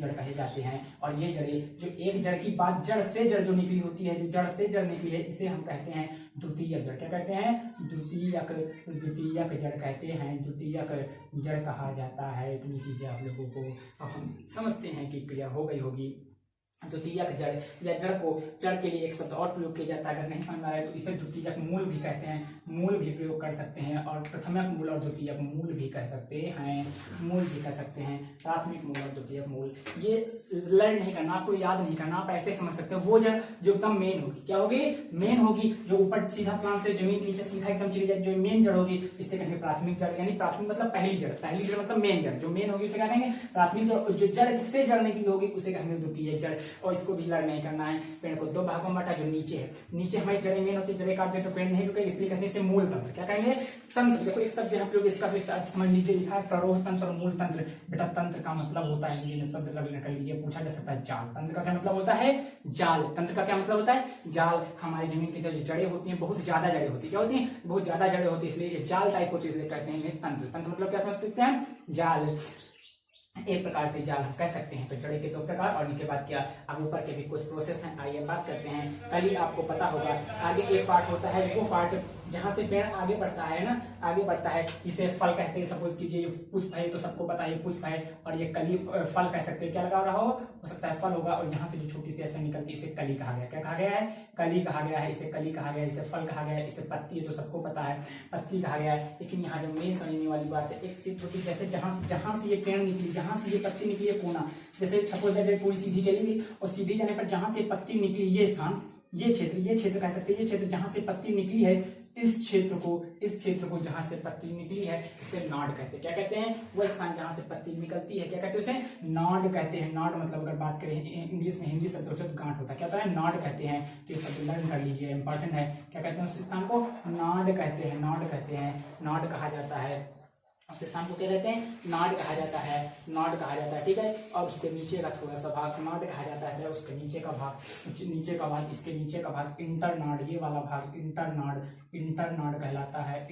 कहे जाते हैं। और ये जड़ें जो एक जड़ की बात जड़ से जड़ जो निकली होती है, जो जड़ से जड़ निकली है, इसे हम कहते हैं द्वितीयक जड़। क्या कहते हैं? द्वितीयक जड़ कहते हैं। द्वितीयक जड़ कहा जाता है। इतनी चीजें आप लोगों को अब हम समझते हैं कि क्लियर हो गई होगी। द्वितीयक जड़ या जड़ के लिए एक शब्द और प्रयोग किया जाता है। अगर नहीं समझ में आ रहा है तो इसे द्वितीयक मूल भी कहते हैं। मूल भी प्रयोग कर सकते हैं, और प्रथमक मूल और द्वितीयक मूल भी कह सकते हैं। प्राथमिक मूल और द्वितीयक मूल ये लर्न नहीं करना, आपको याद नहीं करना, आप ऐसे समझ सकते हैं। वो जड़ जो एकदम मेन होगी, क्या होगी? मेन होगी, जो ऊपर सीधा प्लांट से जमीन के नीचे सीधा एकदम चली जाए, जो मेन जड़ होगी, इसे कहेंगे प्राथमिक जड़। यानी प्राथमिक मतलब पहली जड़ मतलब मेन जड़। जो मेन होगी उसे क्या कहेंगे? प्राथमिक जड़। जो जड़ जिससे जड़ निकली होगी उसे कहेंगे द्वितीयक जड़। और इसको भी लड़ नहीं करना है। पेड़ को 2 भागों में बांटा, जो नीचे है, नीचे हमारी जड़ें मेन होती है, जड़ें काट दे तो पेड़ नहीं रुकेगा, इसलिए कहते हैं इसे मूल तंत्र। क्या कहेंगे? तंत्र। देखो एक शब्द हम लोग इसका समझ लीजिए, लिखा है प्ररोह तंत्र और मूल तंत्र। बेटा तंत्र का मतलब होता है, हिंदी में शब्द कर लीजिए, पूछा जा सकता है जाल। तंत्र का क्या मतलब होता है? जाल। तंत्र का क्या मतलब होता है? जाल। हमारी जमीन की जो जड़ें होती हैं बहुत ज्यादा जड़ें होती है, क्या होती है? बहुत ज्यादा जड़ें होती है, इसलिए ये जाल टाइप होती है, इसलिए कहते हैं तंत्र। तंत्र मतलब क्या समझ सकते हैं? जाल। एक प्रकार से जाल हम कह सकते हैं। तो जड़े के 2 प्रकार, और इनके बाद क्या, अब ऊपर के भी कुछ प्रोसेस हैं, आइए बात करते हैं। कल ही आपको पता होगा आगे एक पार्ट होता है, वो पार्ट जहां से पेड़ आगे बढ़ता है ना, आगे बढ़ता है, इसे फल कहते हैं। सपोज कीजिए ये पुष्प है, तो सबको पता है ये पुष्प है, और ये कली फल कह सकते हैं। क्या लगा रहा हो सकता है फल होगा, और यहाँ से जो छोटी सी ऐसे निकलती है इसे कली कहा गया। क्या कहा गया है? कली कहा गया है। इसे कली कहा गया है, इसे फल कहा गया है, इसे पत्ती है तो सबको पता है पत्ती कहा गया है। लेकिन यहाँ जो मेन समझने वाली बात है, एक सिर्फ होती, जैसे जहां से ये पेड़ निकली, जहां से ये पत्ती निकली है कोना, जैसे सपोज दैट पूरी सीधी चलेगी और सीधी जाने पर जहां से पत्ती निकली, ये स्थान, ये क्षेत्र कह सकते हैं, ये क्षेत्र जहां से पत्ती निकली है, इस क्षेत्र को जहां से पत्ती निकली है इसे नाड़ कहते हैं। क्या कहते हैं? वो स्थान जहां से पत्ती निकलती है, क्या कहते हैं? उसे नाड़ कहते हैं। नाड़ मतलब अगर बात करें इंग्लिश में, हिंदी शब्द तो गांठ होता है, क्या होता है? नाड़ कहते हैं। तो ये शब्द लर्न कर लीजिए, इंपॉर्टेंट है। क्या कहते हैं? उस स्थान को नाड़ कहते हैं, नाड़ कहते हैं, नाड़ कहा जाता है। उस स्थान को क्या कहते हैं? नाड़ कहा जाता है, नाड़ कहा जाता है, ठीक है। और उसके नीचे का थोड़ा सा भाग नाड़ कहा जाता है, उसके नीचे का भाग, इसके नीचे का भाग इंटरनाड़, ये वाला भाग इंटरनाड़ कहलाता है।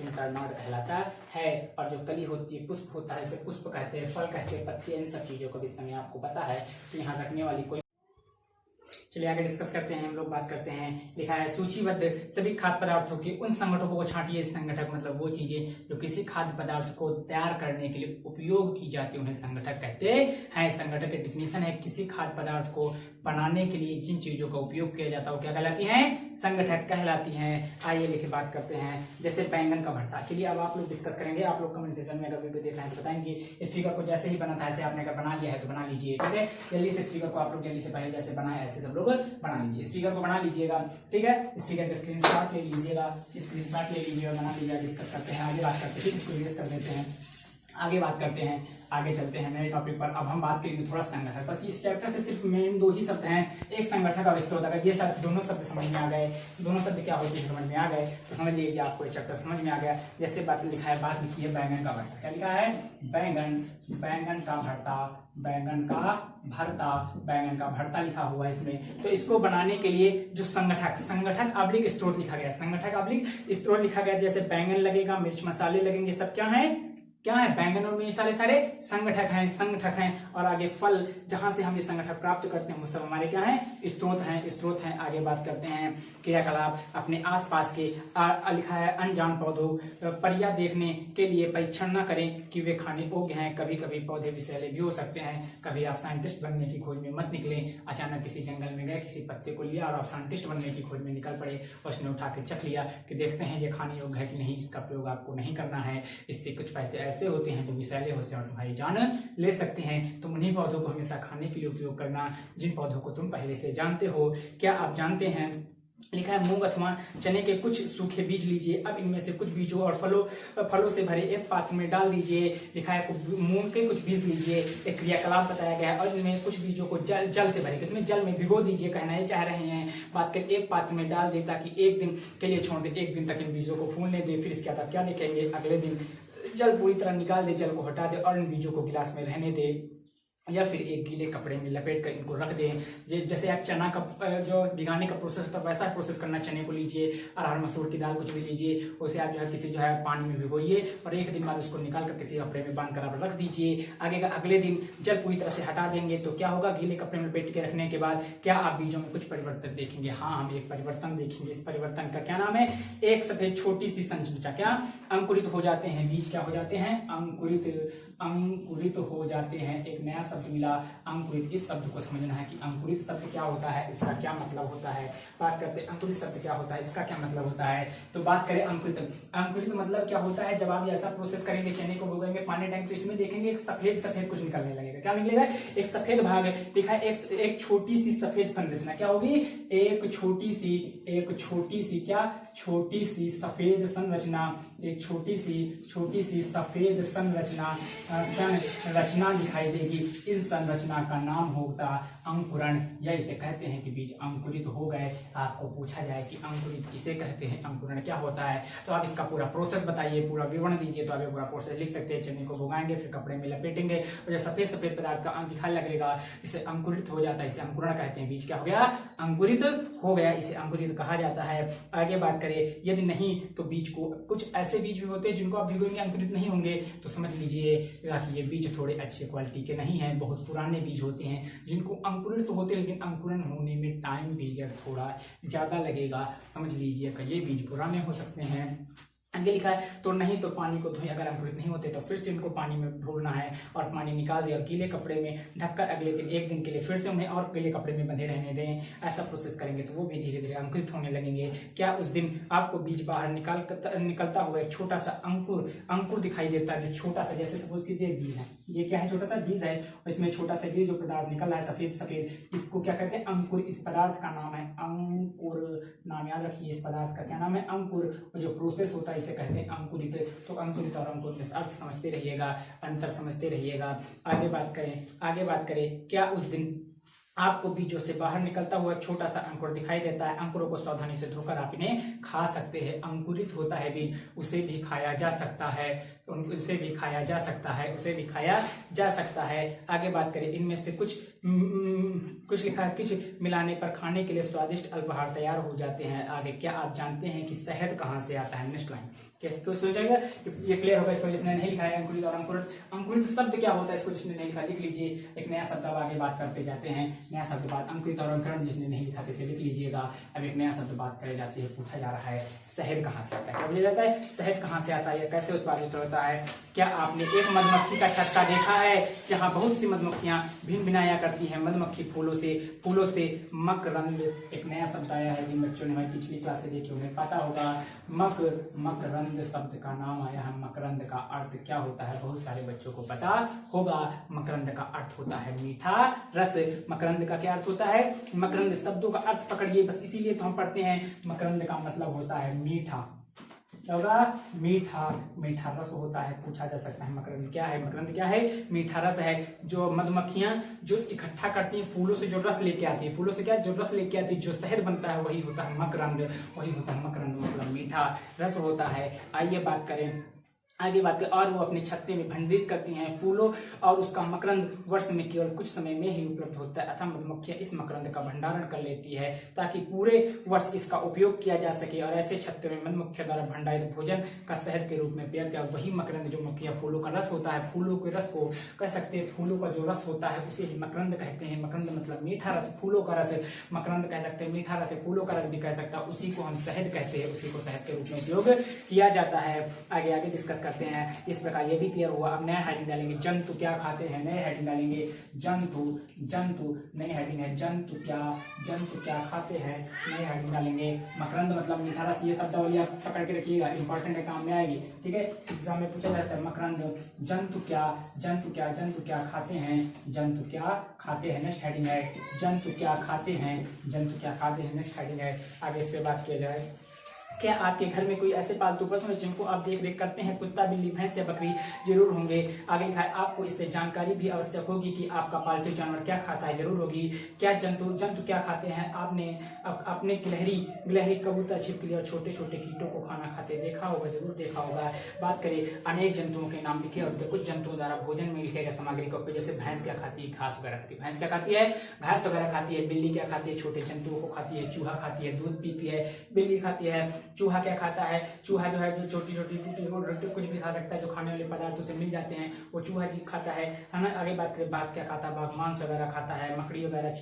इंटरनाड़ कहलाता है। और जो कली होती है, पुष्प होता है, उसे पुष्प कहते हैं, फल कहते हैं, पत्ती, इन सब चीजों को भी समय आपको पता है, तो यहाँ रखने वाली कोई। चलिए आगे डिस्कस करते हैं, हम लोग बात करते हैं। लिखा है सूचीबद्ध सभी खाद्य पदार्थों के उन संगठकों को छांटिए। संगठक मतलब वो चीजें जो किसी खाद्य पदार्थ को तैयार करने के लिए उपयोग की जाती है, उन्हें संगठक कहते हैं। संगठक की डेफिनेशन है, किसी खाद्य पदार्थ को बनाने के लिए जिन चीजों का उपयोग किया जाता है वो क्या कहलाती हैं? संगठक कहलाती हैं। आइए लिखे बात करते हैं, जैसे बैंगन का भरता। चलिए अब आप लोग डिस्कस करेंगे, आप लोग कमेंट सेक्शन में अगर वीडियो देख रहे हैं तो बताएंगे। इस फिगर को जैसे ही बना था ऐसे आपने अगर बना लिया है तो बना लीजिए, ठीक है। जल्दी से इस फिगर को आप लोग जल्दी से पहले जैसे बनाए ऐसे सब लोग बना लीजिए। इस फिगर को बना लीजिएगा, ठीक है। इस फिगर का स्क्रीनशॉट ले लीजिएगा, स्क्रीनशॉट ले लीजिएगा, बना लीजिएगा। डिस्कस करते हैं, आगे बात करते हैं, इसको इरेज कर देते हैं, आगे बात करते हैं, आगे चलते हैं नए टॉपिक पर। अब हम बात करेंगे थोड़ा संगठक। बस इस चैप्टर से सिर्फ मेन 2 ही शब्द हैं, एक संगठक और स्त्रोतक। ये सब दोनों शब्द समझ में आ गए, दोनों शब्द क्या होते हैं समझ में आ गए, तो समझ लीजिए आपको चैप्टर समझ में आ गया। जैसे बात लिखा है, बात लिखी है बैंगन का भरता। क्या लिखा है? बैंगन का भरता, बैंगन का भरता लिखा हुआ है इसमें। तो इसको बनाने के लिए जो संगठक अब्लिक स्त्रोत लिखा गया, संगठक अब्लिक स्त्रोत लिखा गया। जैसे बैंगन लगेगा, मिर्च मसाले लगेंगे, सब क्या है? बैंगन और मिर्च सारे संगठक हैं। और आगे फल जहां से हम ये संगठक प्राप्त करते हैं वो सब हमारे क्या हैं? स्त्रोत हैं। आगे बात करते हैं क्रियाकलाप। अपने आसपास के लिखा है अनजान पौधों परिया देखने के लिए परीक्षण न करें कि वे खाने योग्य हैं। कभी कभी पौधे विषैले भी हो सकते हैं। कभी आप साइंटिस्ट बनने की खोज में मत निकलें। अचानक किसी जंगल में गए, किसी पत्ते को लिया और आप साइंटिस्ट बनने की खोज में निकल पड़े और उसने उठा के चख लिया कि देखते हैं ये खाने योग्य है कि नहीं। इसका प्रयोग आपको नहीं करना है। इससे कुछ पौधे ऐसे होते हैं जो विषैले होते हैं और तुम्हारी जान ले सकते हैं। तुम उन्हीं पौधों को हमेशा खाने के लिए उपयोग करना जिन पौधों को तुम पहले से जानते हो। क्या आप जानते हैं? लिखा है मूंग अथवा चने के कुछ सूखे बीज लीजिए। अब इनमें से कुछ बीजों और फलों से भरे एक पात्र में डाल दीजिए। लिखा है मूंग के कुछ बीज लीजिए, एक क्रियाकलाप बताया गया है, और इनमें कुछ बीजों को जल से भरे, इसमें जल में भिगो दीजिए, कहना ये चाह रहे हैं। बात कर एक पात्र में डाल दे ताकि 1 दिन के लिए छोड़ दे, 1 दिन तक इन बीजों को फूलने दे। फिर इसके बाद आप क्या देखेंगे? अगले दिन जल पूरी तरह निकाल दे, जल को हटा दे और इन बीजों को गिलास में रहने दे, या फिर एक गीले कपड़े में लपेट कर इनको रख दें। जैसे आप चना का जो भिगाने का प्रोसेस होता है वैसा प्रोसेस करना। चने को लीजिए, अरहर मसूर की दाल कुछ भी लीजिए, उसे आप किसी पानी में भिगोइए और 1 दिन बाद उसको निकाल कर किसी कपड़े में बांध कर आप रख दीजिए। अगले दिन जल पूरी तरह से हटा देंगे तो क्या होगा? गीले कपड़े में लपेट के रखने के बाद क्या आप बीजों में कुछ परिवर्तन देखेंगे? हाँ, हम एक परिवर्तन देखेंगे। इस परिवर्तन का क्या नाम है? एक सफेद छोटी सी संरचना क्या अंकुरित हो जाते हैं। बीज क्या हो जाते हैं? अंकुरित हो जाते हैं। एक नया शब्द मिला अंकुरित। इस शब्द को समझना है कि अंकुरित शब्द क्या होता है, इसका क्या मतलब होता है। बात करते हैं अंकुरित शब्द क्या होता है, इसका क्या मतलब होता है। तो बात करें अंकुरित, अंकुरित मतलब क्या होता है, जब आप ऐसा प्रोसेस करेंगे, चने को भिगोएंगे पानी टाइम, तो इसमें देखेंगे एक सफेद सफेद कुछ निकलने लगेगा। क्या निकलेगा, एक सफेद भाग है, लिखा है एक छोटी सी सफेद संरचना। क्या होगी, एक छोटी सी क्या, छोटी सी सफेद संरचना, एक छोटी सी सफेद संरचना दिखाई देगी। इस संरचना का नाम होता अंकुरण, या इसे कहते हैं कि बीज अंकुरित हो गए। आपको पूछा जाए कि अंकुरित किसे कहते हैं, अंकुरण क्या होता है, तो आप इसका पूरा प्रोसेस बताइए, पूरा विवरण दीजिए। तो आप पूरा प्रोसेस लिख सकते हैं। चने को भिगोएंगे, फिर कपड़े में लपेटेंगे, और जो सफेद सफेद पदार्थ का दिखाई लगेगा, इसे अंकुरित हो जाता है, इसे अंकुरण कहते हैं। बीज क्या हो गया, अंकुरित हो गया, इसे अंकुरित कहा जाता है। आगे बात करें, यदि नहीं तो बीज को, कुछ ऐसे बीज भी होते हैं जिनको आप भिगोएंगे अंकुरित नहीं होंगे, तो समझ लीजिए कि ये बीज थोड़े अच्छे क्वालिटी के नहीं हैं, बहुत पुराने बीज होते हैं जिनको अंकुरित तो होते हैं, लेकिन अंकुरण होने में टाइम पीरियड थोड़ा ज्यादा लगेगा। समझ लीजिए कि ये बीज पुराने हो सकते हैं। आगे लिखा है, तो नहीं तो पानी को धोएं, अगर अंकुरित नहीं होते तो फिर से उनको पानी में धोना है और पानी निकाल दिया, गीले कपड़े में ढककर अगले दिन, एक दिन के लिए फिर से उन्हें और गीले कपड़े में बंधे रहने दें। ऐसा प्रोसेस करेंगे तो वो भी धीरे धीरे अंकुरित होने लगेंगे। क्या उस दिन आपको बीज बाहर निकलता हुआ एक छोटा सा अंकुर दिखाई देता है, जो छोटा सा, जैसे सपोज कीजिए बीज है, ये क्या है, छोटा सा बीज है, इसमें छोटा सा ये जो पदार्थ निकला है सफेद सफेद, इसको क्या कहते हैं, अंकुर। इस पदार्थ का नाम है अंकुर, नाम याद रखिए, इस पदार्थ का क्या नाम है, अंकुर। और जो प्रोसेस होता है इसे कहते हैं अंकुरित। तो अंकुरित और अंकुरित अर्थ समझते रहिएगा, अंतर समझते रहिएगा। आगे बात करें, क्या उस दिन आपको बीजों से बाहर निकलता हुआ छोटा सा अंकुर दिखाई देता है, अंकुरों को सावधानी से धोकर आप इन्हें खा सकते हैं। अंकुरित होता है बीज, उसे भी खाया जा सकता है, आगे बात करें, इनमें से कुछ लिखा है, कुछ मिलाने पर खाने के लिए स्वादिष्ट अल्पाहार तैयार हो जाते हैं। आगे, क्या आप जानते हैं कि शहद कहाँ से आता है। नेक्स्ट लाइन कैसे हो जाएगा, ये क्लियर होगा। इसको जिसने नहीं लिखा है अंकुरित और अंकुरित शब्द क्या होता है, इसको जिसने नहीं लिखा लिख लीजिए। एक नया शब्द अब आगे बात करते जाते हैं, नया शब्द बात अंकुरित और अंकुरण, जिसने नहीं लिखा इसे लिख लीजिएगा। अब एक नया शब्द बात करे जाती है, पूछा जा रहा है शहद कहाँ से आता है। क्या बोला जाता है, शहद कहाँ से आता है, या कैसे उत्पादित होता है। क्या आपने एक मधुमक्खी का छत्ता देखा है, जहाँ बहुत सी मधुमक्खियां भिन भिनाया करती हैं। मधुमक्खी फूलों से मकरंद, एक नया शब्द आया है, जिन बच्चों ने हमारी पिछली क्लास से देखी उन्हें पता होगा। मकरंद शब्द का नाम आया है। मकरंद का अर्थ क्या होता है, बहुत सारे बच्चों को पता होगा। मकरंद का अर्थ होता है मीठा रस। मकरंद का क्या अर्थ होता है, मकरंद शब्दों का अर्थ पकड़िए बस, इसीलिए तो हम पढ़ते हैं। मकरंद का मतलब होता है मीठा, क्या होगा, मीठा रस होता है। पूछा जा सकता है मकरंद क्या है, मकरंद क्या है, मीठा रस है। जो मधुमक्खियां जो इकट्ठा करती हैं फूलों से, जो रस लेके आती है, फूलों से क्या, जो रस लेके आती है, जो शहद बनता है, वही होता है मकरंद, मतलब मीठा रस होता है। आइए बात करें, और वो अपने छत्ते में भंडारित करती हैं फूलों, और उसका मकरंद वर्ष में केवल कुछ समय में ही उपलब्ध होता है। अतः मधुमक्खियां इस मकरंद का भंडारण कर लेती है ताकि पूरे वर्ष इसका उपयोग किया जा सके। और ऐसे छत्ते में मधुमक्खियों द्वारा भंडारित भोजन का शहद के रूप में प्रयोग किया, वही मकरंद जो मक्खियां फूलों का रस होता है, फूलों के रस को कह सकते हैं, फूलों का जो रस होता है उसे ही मकरंद कहते हैं। मकरंद मतलब मीठा रस, फूलों का रस, मकरंद कह सकते हैं, मीठा रस, फूलों का रस भी कह सकता है, उसी को हम शहद कहते हैं, उसी को शहद के रूप में उपयोग किया जाता है। आगे डिस्कस करते हैं। इस प्रकार ये भी क्लियर हुआ। अब नया हेडिंग डालेंगे, जंतु क्या खाते हैं, नए हेडिंग डालेंगे, जंतु नई हेडिंग है, जंतु क्या खाते हैं, नए हेडिंग डालेंगे। मकरंद मतलब मीठा रस, ये शब्दावली आप पकड़ के रखिएगा, इंपॉर्टेंट है, काम में आएगी, ठीक है, एग्जाम में पूछा जाता है। मकरंद, जंतु क्या खाते हैं, नेक्स्ट हेडिंग है, जंतु क्या खाते हैं, नेक्स्ट हेडिंग है। आगे इस पे बात किया जाए। क्या आपके घर में कोई ऐसे पालतू पशु हैं जिनको आप देख रेख करते हैं, कुत्ता, बिल्ली, भैंस या बकरी, जरूर होंगे। आगे लिखा है, आपको इससे जानकारी भी आवश्यक होगी कि आपका पालतू जानवर क्या खाता है, जरूर होगी। क्या जंतु क्या खाते हैं, आपने अपने गिलहरी, कबूतर, छिपकली और छोटे छोटे कीटों को खाना खाते देखा होगा, जरूर देखा होगा। बात करें, अनेक जंतुओं के नाम लिखे और कुछ जंतुओं द्वारा भोजन में लिखे गए सामग्री का उपयोग, जैसे भैंस क्या खाती है, घास वगैरह खाती है, भैंस क्या खाती है, घास वगैरह खाती है। बिल्ली क्या खाती है, छोटे जंतुओं को खाती है, चूहा खाती है, दूध पीती है, बिल्ली खाती है चूहा क्या खाता है, चूहा जो है जो छोटी छोटी टूटी कुछ भी खा सकता है, जो खाने वाले पदार्थ उसे मिल जाते हैं वो चूहा जी खाता है ना। आगे बात करें बाघ क्या खाता है, बाघ मांस वगैरह खाता है, मकड़ी वगैरह,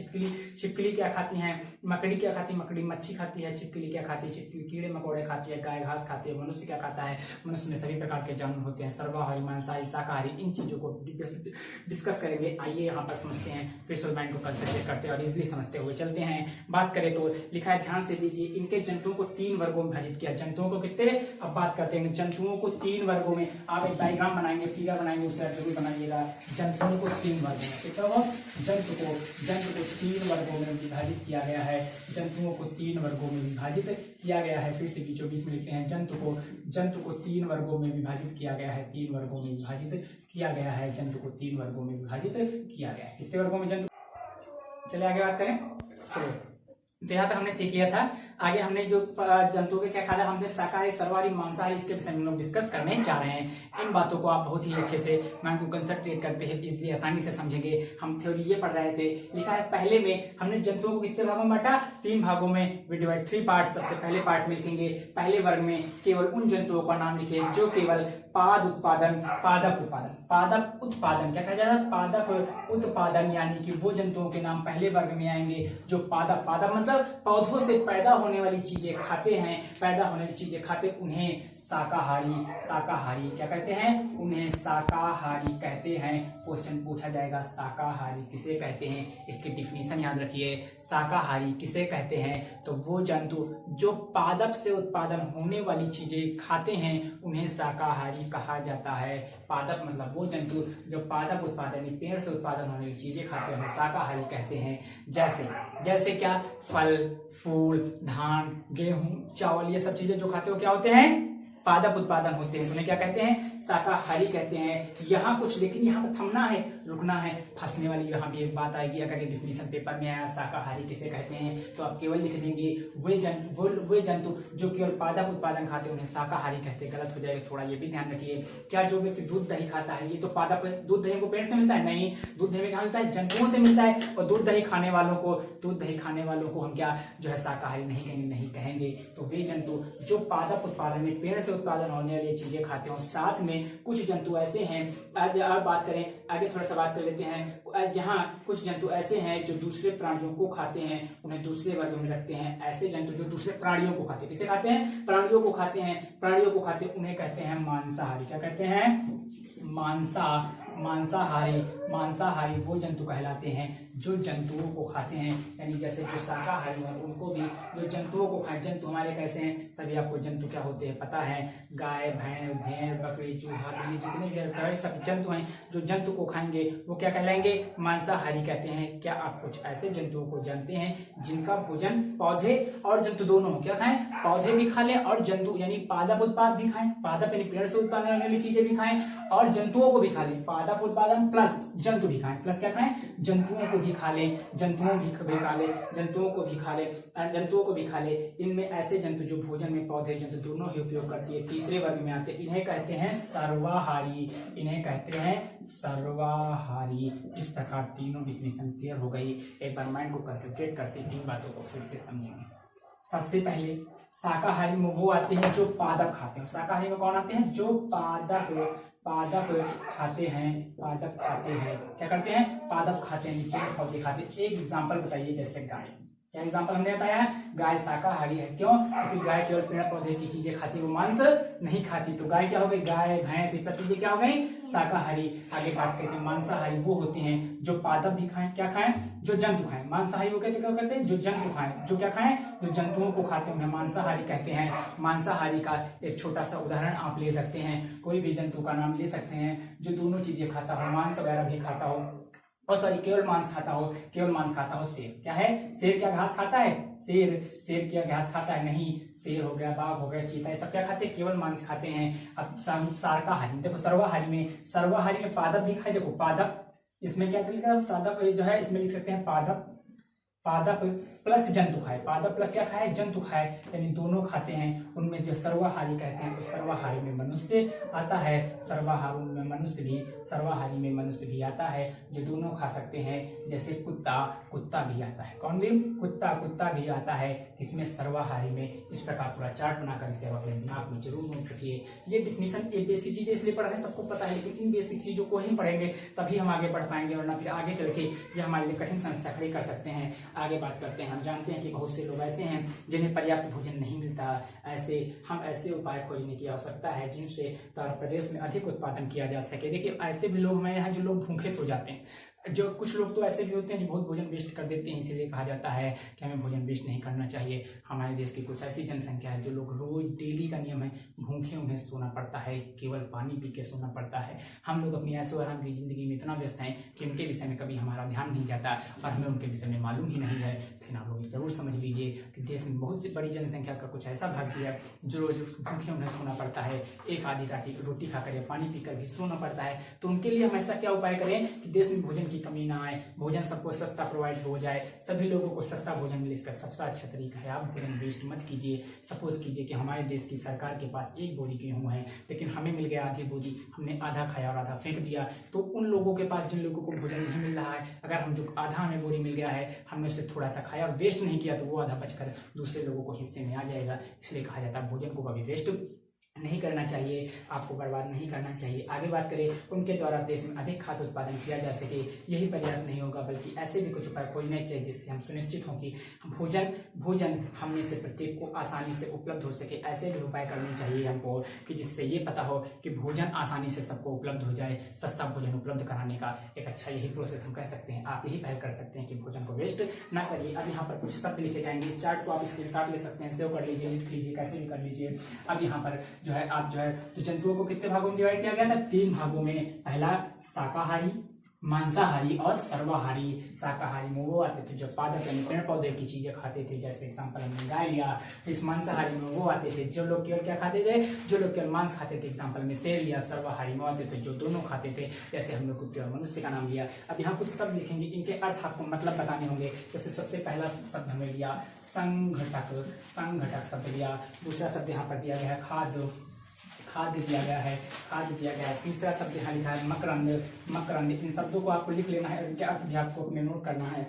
छिपकली क्या खाती है, मकड़ी क्या खाती है, मकड़ी मच्छी खाती है, छिपकली क्या खाती है, छिपकली कीड़े मकोड़े खाती है, गाय घास खाती है, मनुष्य क्या खाता है, मनुष्य में सभी प्रकार के जानवर होते हैं, सर्वाहारी मांसाहारी शाकाहारी, इन चीजों को डिस्कस करेंगे। आइए यहाँ पर समझते हैं, फिर सोलमैन को कंसंट्रेट करते हैं और इजिली समझते हुए चलते हैं। बात करें तो लिखा है, ध्यान से लीजिए, इनके जंतुओं को 3 वर्गों में विभाजित किया। जंतुओं को कितने, अब बात करते हैं जंतुओं को 3 वर्गों में। आप एक डायग्राम बनाएंगे, फिगर बनाएंगे, उसे जरूर बनाइएगा। जंतुओं को 3 वर्गों में, कितना हो, जंतु को 3 वर्गों में विभाजित किया गया है। जंतुओं को 3 वर्गों में विभाजित किया गया है। फिर से बीचों बीच में लिखते हैं, जंतु को 3 वर्गों में विभाजित किया गया है। 3 वर्गों में विभाजित किया गया है। जंतु को 3 वर्गों में विभाजित किया गया है। कितने वर्गों में जंतु, चलिए आगे बात करें। चलिए, तो यहाँ तक हमने सीख लिया था। आगे हमने जो जंतुओं के क्या खाया, हमने शाकाहारी, सर्वाहारी, मांसाहारी, इसके विषय में हम लोग डिस्कस करने जा रहे हैं। इन बातों को आप बहुत ही अच्छे से मैं को कंसंट्रेट करते हैं, इसलिए आसानी से समझेंगे। हम थ्योरी ये पढ़ रहे थे, लिखा है पहले में हमने जंतुओं को कितने भागों में बांटा, 3 भागों में। We divide 3 parts. सबसे पहले पार्ट में लिखेंगे, पहले वर्ग में केवल उन जंतुओं का नाम लिखे जो केवल पादप उत्पादन क्या कहा जा रहा है, पादप उत्पादन, यानी कि वो जंतुओं के नाम पहले वर्ग में आएंगे जो पादप मतलब पौधों से पैदा होने वाली चीजें खाते हैं, पैदा होने वाली चीजें खाते, उन्हें शाकाहारी क्या कहते हैं, उन्हें शाकाहारी कहते हैं। क्वेश्चन पूछा जाएगा, शाकाहारी किसे कहते हैं, इसकी डिफिनीशन याद रखिए। शाकाहारी किसे कहते हैं, तो वो जंतु जो पादप से उत्पादन होने वाली चीजें खाते हैं उन्हें शाकाहारी कहा जाता है। पादप मतलब वो जंतु जो पादप उत्पादन, पेड़ से उत्पादन होने वाली चीजें खाते हैं, शाकाहारी कहते हैं। जैसे क्या, फल, फूल, धान, गेहूं, चावल, ये सब चीजें जो खाते हो क्या होते हैं, पादप उत्पादन होते हैं, उन्हें क्या कहते हैं, शाकाहारी कहते हैं। यहाँ कुछ, लेकिन यहाँ पर थमना है, रुकना है, फंसने वाली यहाँ भी एक बात आएगी। अगर ये डिफिनीशन पेपर में आया शाकाहारी किसे कहते हैं, तो आप केवल लिख देंगे वे जंतु जो केवल पादप उत्पादन खाते हैं उन्हें शाकाहारी कहते हैं। गलत हो जाएगा, थोड़ा ये भी ध्यान रखिए। क्या जो व्यक्ति दूध दही खाता है, ये तो पादप, दूध दही को पेड़ से मिलता है, नहीं, दूध दही कहाँ मिलता है, जंतुओं से मिलता है। और दूध दही खाने वालों को हम क्या जो है शाकाहारी नहीं कहेंगे। तो वे जंतु जो पादप उत्पादन में पेड़ से उत्पादन होने वाली चीजें खाते हैं। साथ में कुछ जंतु ऐसे हैं, आज बात करें, आगे थोड़ा सा बात कर लेते हैं। जहाँ कुछ जंतु ऐसे हैं जो दूसरे प्राणियों को खाते हैं, उन्हें दूसरे वर्ग में रखते हैं। ऐसे जंतु जो दूसरे प्राणियों को खाते हैं, किसे खाते हैं, प्राणियों को खाते हैं, उन्हें कहते हैं मांसाहारी। क्या कहते हैं, मांसाहारी वो जंतु कहलाते हैं जो जंतुओं को खाते हैं। यानी जैसे जो शाकाहारी हैं उनको भी जो जंतुओं को खाए। जंतु हमारे कैसे हैं, सभी आपको जंतु क्या होते हैं पता है, गाय, भैंस, भेड़, बकरी, चूहा, बिल्ली, जितने भी सब जंतु हैं जो जंतु को खाएंगे वो क्या कहलाएंगे, मांसाहारी कहते हैं। क्या आप कुछ ऐसे जंतुओं को जानते हैं जिनका भोजन पौधे और जंतु दोनों क्या खाएं, पौधे भी खा लें और जंतु यानी पादप उत्पाद भी खाएं, पादप यानी पेड़ से उत्पादन होने वाली चीजें भी खाएं और जंतुओं को भी खा लें। पादप उत्पादन प्लस जंतु भी खाएं, प्लस क्या खाएं, जंतुओं को भी खा लें, जंतुओं को भी खा ले। इनमें ऐसे जंतु जो भोजन में पौधे जंतु दोनों ही उपयोग करती है, तीसरे वर्ग में आते हैं। इन्हें कहते हैं सर्वाहारी। इस प्रकार तीनों डिफिनेशन क्लियर हो गई। एक बार माइंड को कंसंट्रेट करते हैं, इन बातों को फिर से समझेंगे। सबसे पहले शाकाहारी में वो आते हैं जो पादप खाते हैं। शाकाहारी में कौन आते हैं, जो पादप खाते हैं। क्या करते हैं, पादप खाते हैं, नीचे पौधे खाते हैं। एक एग्जांपल बताइए, जैसे गाय। क्या एग्जांपल हमने बताया है, गाय शाकाहारी है। क्यों, क्योंकि गाय केवल पेड़ पौधे की चीजें खाती है, वो मांस नहीं खाती। तो गाय क्या हो गई, गाय, भैंस, ये सब चीजें क्या हो गई, शाकाहारी। आगे बात करते हैं मांसाहारी, वो होते हैं जो पादप भी खाएं, क्या खाएं, जो जंतु खाएं। मांसाहारी वो क्या कहते हैं, जो जंतु खाएं, जो क्या खाएं, जो जंतुओं को खाते हैं, मांसाहारी कहते हैं। मांसाहारी का एक छोटा सा उदाहरण आप ले सकते हैं, कोई भी जंतु का नाम ले सकते हैं जो दोनों चीजें खाता हो, मांस वगैरह भी खाता हो, और सॉरी केवल मांस खाता हो। शेर क्या है, शेर क्या घास खाता है, शेर क्या घास खाता है, नहीं। शेर हो गया, बाघ हो गया, चीता, ये सब क्या खाते हैं, केवल मांस खाते हैं। अब शाकाहारी देखो, सर्वाहारी में पादप भी खाए। देखो पादप, इसमें क्या लिखा है, पादप जो है इसमें लिख सकते हैं पादप, पादप प्लस जंतु खाए, पादप प्लस क्या खाए, जंतु खाए, यानी दोनों खाते हैं। उनमें जो सर्वाहारी कहते हैं, तो सर्वाहारी में मनुष्य आता है, सर्वाहारी में मनुष्य भी आता है, जो दोनों खा सकते हैं। जैसे कुत्ता भी आता है। कौन भी? कुत्ता भी आता है, इसमें सर्वाहारी में। इस प्रकार पूरा चार्ट बनाकर इसे आप अपने दिमाग में जरूर नोट रखिए। ये डिफिनेशन, ये बेसिक चीजें इसलिए पढ़ रहे हैं, सबको पता है, लेकिन इन बेसिक चीजों को ही पढ़ेंगे तभी हम आगे बढ़ पाएंगे, वरना फिर आगे चल के ये हमारे लिए कठिन समस्या खड़ी कर सकते हैं। आगे बात करते हैं। हम जानते हैं कि बहुत से लोग ऐसे हैं जिन्हें पर्याप्त भोजन नहीं मिलता। ऐसे उपाय खोजने की आवश्यकता है जिनसे उत्तर प्रदेश में अधिक उत्पादन किया जा सके। देखिए, ऐसे भी लोग हमारे यहाँ जो लोग भूखे सो जाते हैं, जो कुछ लोग तो ऐसे भी होते हैं जो बहुत भोजन वेस्ट कर देते हैं। इसीलिए कहा जाता है कि हमें भोजन वेस्ट नहीं करना चाहिए। हमारे देश की कुछ ऐसी जनसंख्या है जो लोग रोज डेली का नियम है भूखे उन्हें सोना पड़ता है, केवल पानी पी के सोना पड़ता है। हम लोग अपनी ऐशो आराम की जिंदगी में इतना व्यस्त हैं कि उनके विषय में कभी हमारा ध्यान नहीं जाता और हमें उनके विषय में मालूम ही नहीं है। फिर आप लोग जरूर समझ लीजिए कि देश में बहुत बड़ी जनसंख्या का कुछ ऐसा भाग भी है जो रोज भूखे उन्हें सोना पड़ता है, एक आधी रोटी खाकर या पानी पीकर भी सोना पड़ता है। तो उनके लिए हम ऐसा क्या उपाय करें कि देश में भोजन की कमी ना आए, भोजन सबको सस्ता प्रोवाइड हो जाए, सभी लोगों को सस्ता भोजन मिले। इसका सबसे अच्छा तरीका है आप भोजन वेस्ट मत कीजिए। सपोज कीजिए कि हमारे देश की सरकार के पास 1 बोरी गेहूं है, लेकिन हमें मिल गया आधी बोरी, हमने आधा खाया और आधा फेंक दिया। तो उन लोगों के पास, जिन लोगों को भोजन नहीं मिल रहा है, अगर हम जो आधा हमें बोरी मिल गया है, हमने उससे थोड़ा सा खाया और वेस्ट नहीं किया, तो वो आधा बचकर दूसरे लोगों को हिस्से में आ जाएगा। इसलिए कहा जाता है भोजन को कभी वेस्ट नहीं करना चाहिए, आपको बर्बाद नहीं करना चाहिए। आगे बात करें, उनके द्वारा देश में अधिक खाद्य उत्पादन किया जा सके, यही पर्याप्त नहीं होगा, बल्कि ऐसे भी कुछ उपाय खोजने चाहिए जिससे हम सुनिश्चित हों कि भोजन हम में से प्रत्येक को आसानी से उपलब्ध हो सके। ऐसे भी उपाय करने चाहिए हमको कि जिससे ये पता हो कि भोजन आसानी से सबको उपलब्ध हो जाए। सस्ता भोजन उपलब्ध कराने का एक अच्छा यही प्रोसेस हम कह सकते हैं। आप यही पहल कर सकते हैं कि भोजन को वेस्ट ना करिए। अब यहाँ पर कुछ शब्द लिखे जाएंगे, इस चार्ट को आप स्क्रीनशॉट ले सकते हैं, सेव कर लीजिए, लिख लीजिए, कैसे भी कर लीजिए। अब यहाँ पर जो है आप जो है तो जंतुओं को कितने भागों में डिवाइड किया गया था? 3 भागों में। पहला शाकाहारी, मांसाहारी और सर्वाहारी। शाकाहारी में वो आते थे जो पादप यानी पेड़ पौधे की चीजें खाते थे, जैसे एग्जांपल हमने गाय लिया। इस मांसाहारी में वो आते थे जो लोग केवल क्या खाते थे? जो लोग केवल मांस खाते थे, एग्जांपल में शेर लिया। सर्वाहारी में आते थे जो दोनों खाते थे, जैसे हम लोग कुत्ते और मनुष्य का नाम लिया। अब यहाँ कुछ शब्द लिखेंगे, इनके अर्थ आपको मतलब बताने होंगे। जैसे सबसे पहला शब्द हमें लिया संघटक शब्द लिया। दूसरा शब्द यहाँ पर दिया गया है खाद्य दिया गया है। तीसरा शब्द यहाँ लिखा है मकरंद। इन शब्दों को आपको लिख लेना है, इनके अर्थ भी आपको अपने नोट करना है,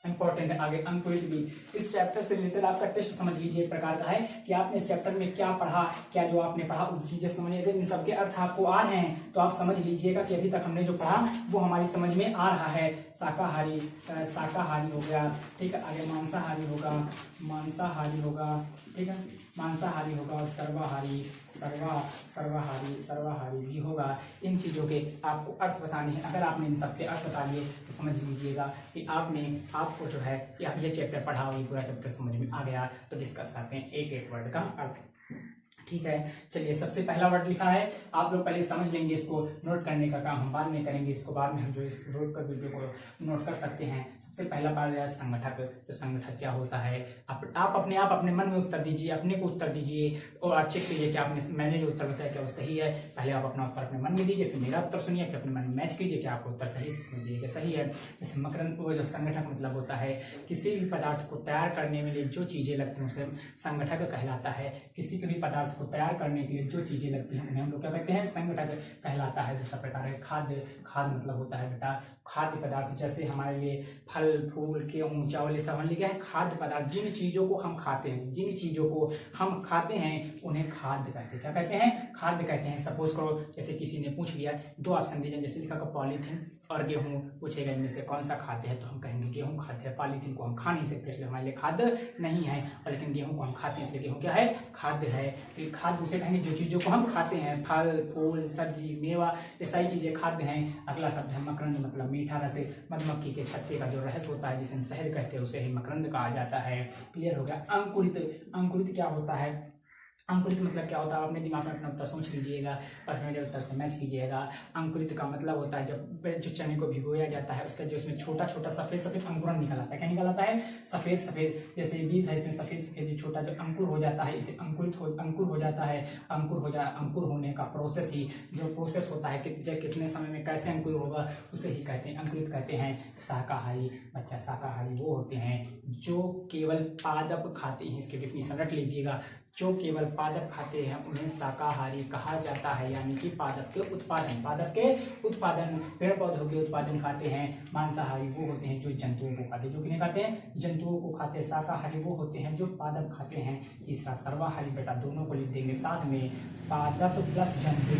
इंपॉर्टेंट है। आगे अंकुरित बीज, इस चैप्टर से रिलेटेड आपका टेस्ट समझ लीजिए। एक प्रकार का है कि आपने इस चैप्टर में क्या पढ़ा, क्या जो आपने पढ़ा वो चीजें समझिए। अगर इन सबके अर्थ आपको आ रहे हैं तो आप समझ लीजिएगा कि अभी तक हमने जो पढ़ा वो हमारी समझ में आ रहा है। शाकाहारी हो गया, ठीक है। आगे मांसाहारी होगा, ठीक है। मांसाहारी होगा और सर्वाहारी भी होगा। इन चीजों के आपको अर्थ बताने हैं। अगर आपने इन सबके अर्थ बता लिए तो समझ लीजिएगा कि आपको जो है ये चैप्टर पढ़ा और ये पूरा चैप्टर समझ में आ गया। तो डिस्कस करते हैं एक वर्ड का अर्थ, ठीक है। चलिए, सबसे पहला वर्ड लिखा है, आप लोग पहले समझ लेंगे, इसको नोट करने का काम हम बाद में करेंगे। इसको बाद में हम जो इस रोड कर वीडियो को नोट कर सकते हैं। सबसे पहला पार्ट है संगठक। तो संगठक क्या होता है? आप अपने मन में उत्तर दीजिए, अपने को उत्तर दीजिए और चेक कीजिए कि मैंने जो उत्तर बताया क्या वो सही है। पहले आप अपना उत्तर अपने मन में दीजिए, फिर मेरा उत्तर सुनिए, फिर अपने मन में मैच कीजिए कि आपको उत्तर सही समझिए कि सही है। जैसे मकरंद, वो जो संगठक मतलब होता है किसी भी पदार्थ को तैयार करने में जो चीजें लगती हैं उसे संगठक कहलाता है। किसी भी पदार्थ को तैयार करने के लिए जो चीजें लगती हैं उन्हें हम लोग क्या कहते हैं? संगठक कहलाता है। दूसरा प्रकार है खाद्य मतलब होता है बेटा खाद्य पदार्थ, जैसे हमारे लिए फल फूल गेहूं चावल ये सब हमने लिखा है खाद्य पदार्थ। जिन चीजों को हम खाते हैं उन्हें खाद्य कहते हैं। क्या कहते हैं? खाद्य कहते हैं। सपोज करो जैसे किसी ने पूछ लिया, 2 ऑप्शन दिए, जैसे लिखा पॉलीथीन और गेहूं, पूछेगा इनमें से कौन सा खाद्य है, तो हम कहेंगे गेहूं खाद्य है। पॉलीथीन को हम खा नहीं सकते इसलिए हमारे लिए खाद्य नहीं है, और लेकिन गेहूं को हम खाते हैं इसलिए गेहूं क्या है? खाद्य है। तो खाद्य उसे कहेंगे जो चीजों को हम खाते हैं, फल फूल सब्जी मेवा ये सारी चीजें खाद्य हैं। अगला शब्द है मकरंद, मतलब मीठा रस। मधुमक्खी के छत्ते का जो रस होता है जिसे हम शहद कहते हैं उसे ही मकरंद कहा जाता है। क्लियर हो गया? अंकुरित क्या होता है? अंकुरित मतलब क्या होता है, अपने दिमाग में अपना उत्तर सोच लीजिएगा और मेरे उत्तर से मैच कीजिएगा। अंकुरित का मतलब होता है जब जो चने को भिगोया जाता है उसका जो इसमें छोटा छोटा सफेद सफेद अंकुरन निकल आता है। क्या निकल आता है? सफेद सफेद, जैसे बीज है इसमें सफेद सफेद जो छोटा जो अंकुर हो जाता है इसे अंकुर हो जाता है। अंकुर होने का प्रोसेस ही जो प्रोसेस होता है कि कितने समय में कैसे अंकुर होगा उसे ही कहते हैं अंकुरित कहते हैं। शाकाहारी बच्चा, शाकाहारी वो होते हैं जो केवल पादप खाते हैं। इसकी डिफिनीशन रट लीजिएगा, जो केवल पादप खाते हैं उन्हें शाकाहारी कहा जाता है। यानी कि पादप के उत्पादन पेड़ पौधों के उत्पादन खाते हैं। मांसाहारी वो होते हैं जो जंतुओं को खाते हैं। जो किन्हें खाते हैं? जंतुओं को खाते हैं। शाकाहारी वो होते हैं जो पादप खाते हैं। तीसरा सर्वाहारी, बेटा दोनों को लिख देंगे साथ में, पादप प्लस जंतु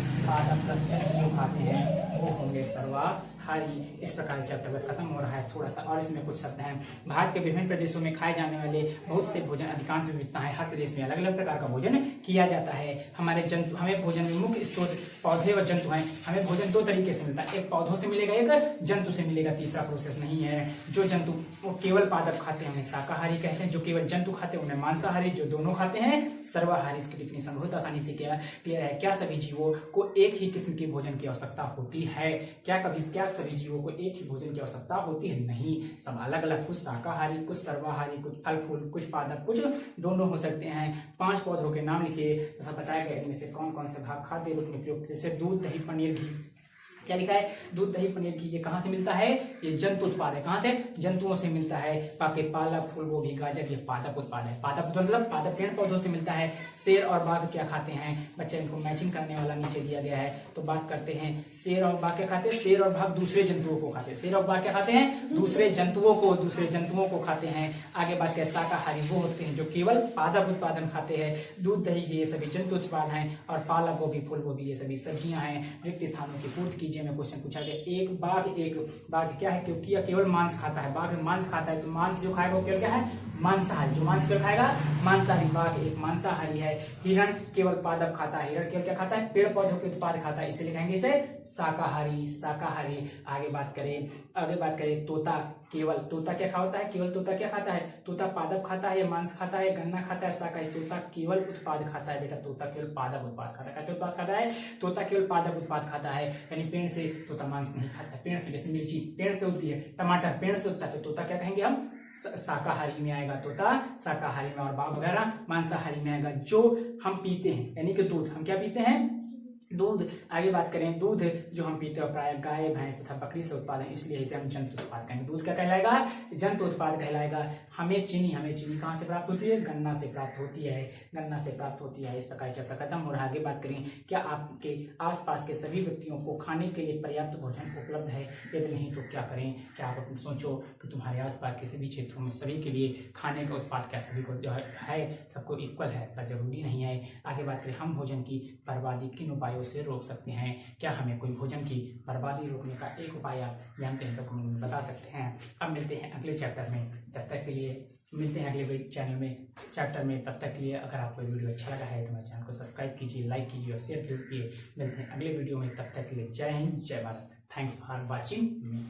जो खाते हैं वो होंगे सर्वाहारी। इस प्रकार चैप्टर बस खत्म हो रहा है। थोड़ा सा और इसमें कुछ शब्द हैं। भारत के विभिन्न प्रदेशों में खाए जाने वाले बहुत से भोजन, अधिकांश विविधता है। हर प्रदेश में अलग अलग प्रकार का भोजन किया जाता है। हमें भोजन में मुख्य स्रोत पौधे और जंतु हैं। हमें भोजन दो तरीके से मिलता है, एक पौधों से मिलेगा, एक जंतु से मिलेगा। तीसरा प्रोसेस नहीं है। जो जंतु वो केवल पादप खाते हैं उन्हें शाकाहारी कहते हैं, जो केवल जंतु खाते हैं उन्हें मांसाहारी, जो दोनों खाते हैं सर्वाहारी। इसकी डिफिनीशन बहुत आसानी से क्लियर है। क्या सभी जीवों को एक ही किस्म के भोजन की आवश्यकता होती है? क्या सभी जीवों को एक ही भोजन की आवश्यकता होती है? नहीं, सब अलग अलग, कुछ शाकाहारी, कुछ सर्वाहारी, कुछ फल फूल, कुछ पादप, कुछ दोनों हो सकते हैं। 5 पौधों के नाम लिखिए तथा बताया गया इनमें से कौन कौन से भाग खाद्य रूप में प्रयुक्त, जैसे दूध, दही, पनीर, घी। क्या लिखा है? दूध, दही, पनीर, घी। ये कहाँ से मिलता है? ये जंतु उत्पाद है। कहाँ से? जंतुओं से मिलता है। बाकी पालक, फूल गोभी, गाजर ये पादप उत्पाद है। पादप मतलब पादप पेड़ पौधों से मिलता है। शेर और बाघ क्या खाते हैं? बच्चे इनको मैचिंग करने वाला नीचे दिया गया है। तो बात करते हैं, शेर और बाघ क्या खाते हैं? शेर और बाघ दूसरे जंतुओं को खाते हैं। शेर और बाघ क्या खाते हैं? दूसरे जंतुओं को खाते हैं। आगे बात करें, शाकाहारी वो होते हैं जो केवल पादप उत्पादन खाते हैं। दूध, दही, घी ये सभी जंतु उत्पाद हैं। और पालक गोभी, फूल गोभी ये सभी सब्जियां हैं। रिक्त स्थानों की पूर्ति कीजिए में क्वेश्चन पूछा गया। एक बाघ क्या है? क्योंकि केवल मांस खाता है। बाघ मांस खाता है तो मांस जो खाएगा वो केवल क्या है? मांसाहारी। जो मांस केवल खाएगा मांसाहारी। बाघ एक मांसाहारी है। हिरण केवल पादप खाता है। हिरण केवल क्या खाता है? पेड़ पौधों के उत्पाद खाता है, इसे लिखेंगे इसे शाकाहारी। आगे बात करें तोता क्या खाता है? केवल तोता क्या खाता है? तोता पादप खाता है या मांस खाता है, गन्ना खाता है, शाकाहारी। तोता केवल उत्पाद खाता है बेटा, तोता केवल पादप उत्पाद खाता है। कैसे उत्पाद खाता है? तोता केवल पादप उत्पाद खाता है, यानी पेड़ से तोता मांस नहीं खाता है। पेड़ से, जैसे मिर्ची पेड़ से होती है, टमाटर पेड़ से होता है, तो तोता क्या कहेंगे हम? शाकाहारी में आएगा तोता, शाकाहारी में। और बाघ वगैरह मांसाहारी में आएगा। जो हम पीते हैं यानी कि दूध, हम क्या पीते हैं? दूध। आगे बात करें, दूध जो हम पीते हैं प्राय गाय, भैंस तथा बकरी से उत्पाद है, इसलिए इसे हम जंतु उत्पाद कहेंगे। दूध क्या कहलाएगा? जंतु उत्पाद कहलाएगा। हमें चीनी कहाँ से प्राप्त होती है? गन्ना से प्राप्त होती है। इस प्रकार चैप्टर खत्म। और आगे बात करें, क्या आपके आसपास के सभी व्यक्तियों को खाने के लिए पर्याप्त भोजन उपलब्ध है? यदि नहीं तो क्या करें? क्या आप अपने सोचो कि तुम्हारे आसपास के सभी क्षेत्रों में सभी के लिए खाने का उत्पाद क्या सभी को जो है सबको इक्वल है? ऐसा जरूरी नहीं है। आगे बात करें, हम भोजन की बर्बादी किन उपायों से रोक सकते हैं? क्या हमें कोई भोजन की बर्बादी रोकने का एक उपाय आप जानते हैं तो कमेंट में बता सकते हैं। अब मिलते हैं अगले चैप्टर में, तब तक के लिए मिलते हैं अगले चैप्टर में। तब तक के लिए अगर आपको वीडियो अच्छा लगा है तो मेरे चैनल को सब्सक्राइब कीजिए, लाइक कीजिए और शेयर कीजिए। मिलते हैं अगले वीडियो में, तब तक के लिए जय हिंद, जय Bharat. Thanks for watching me.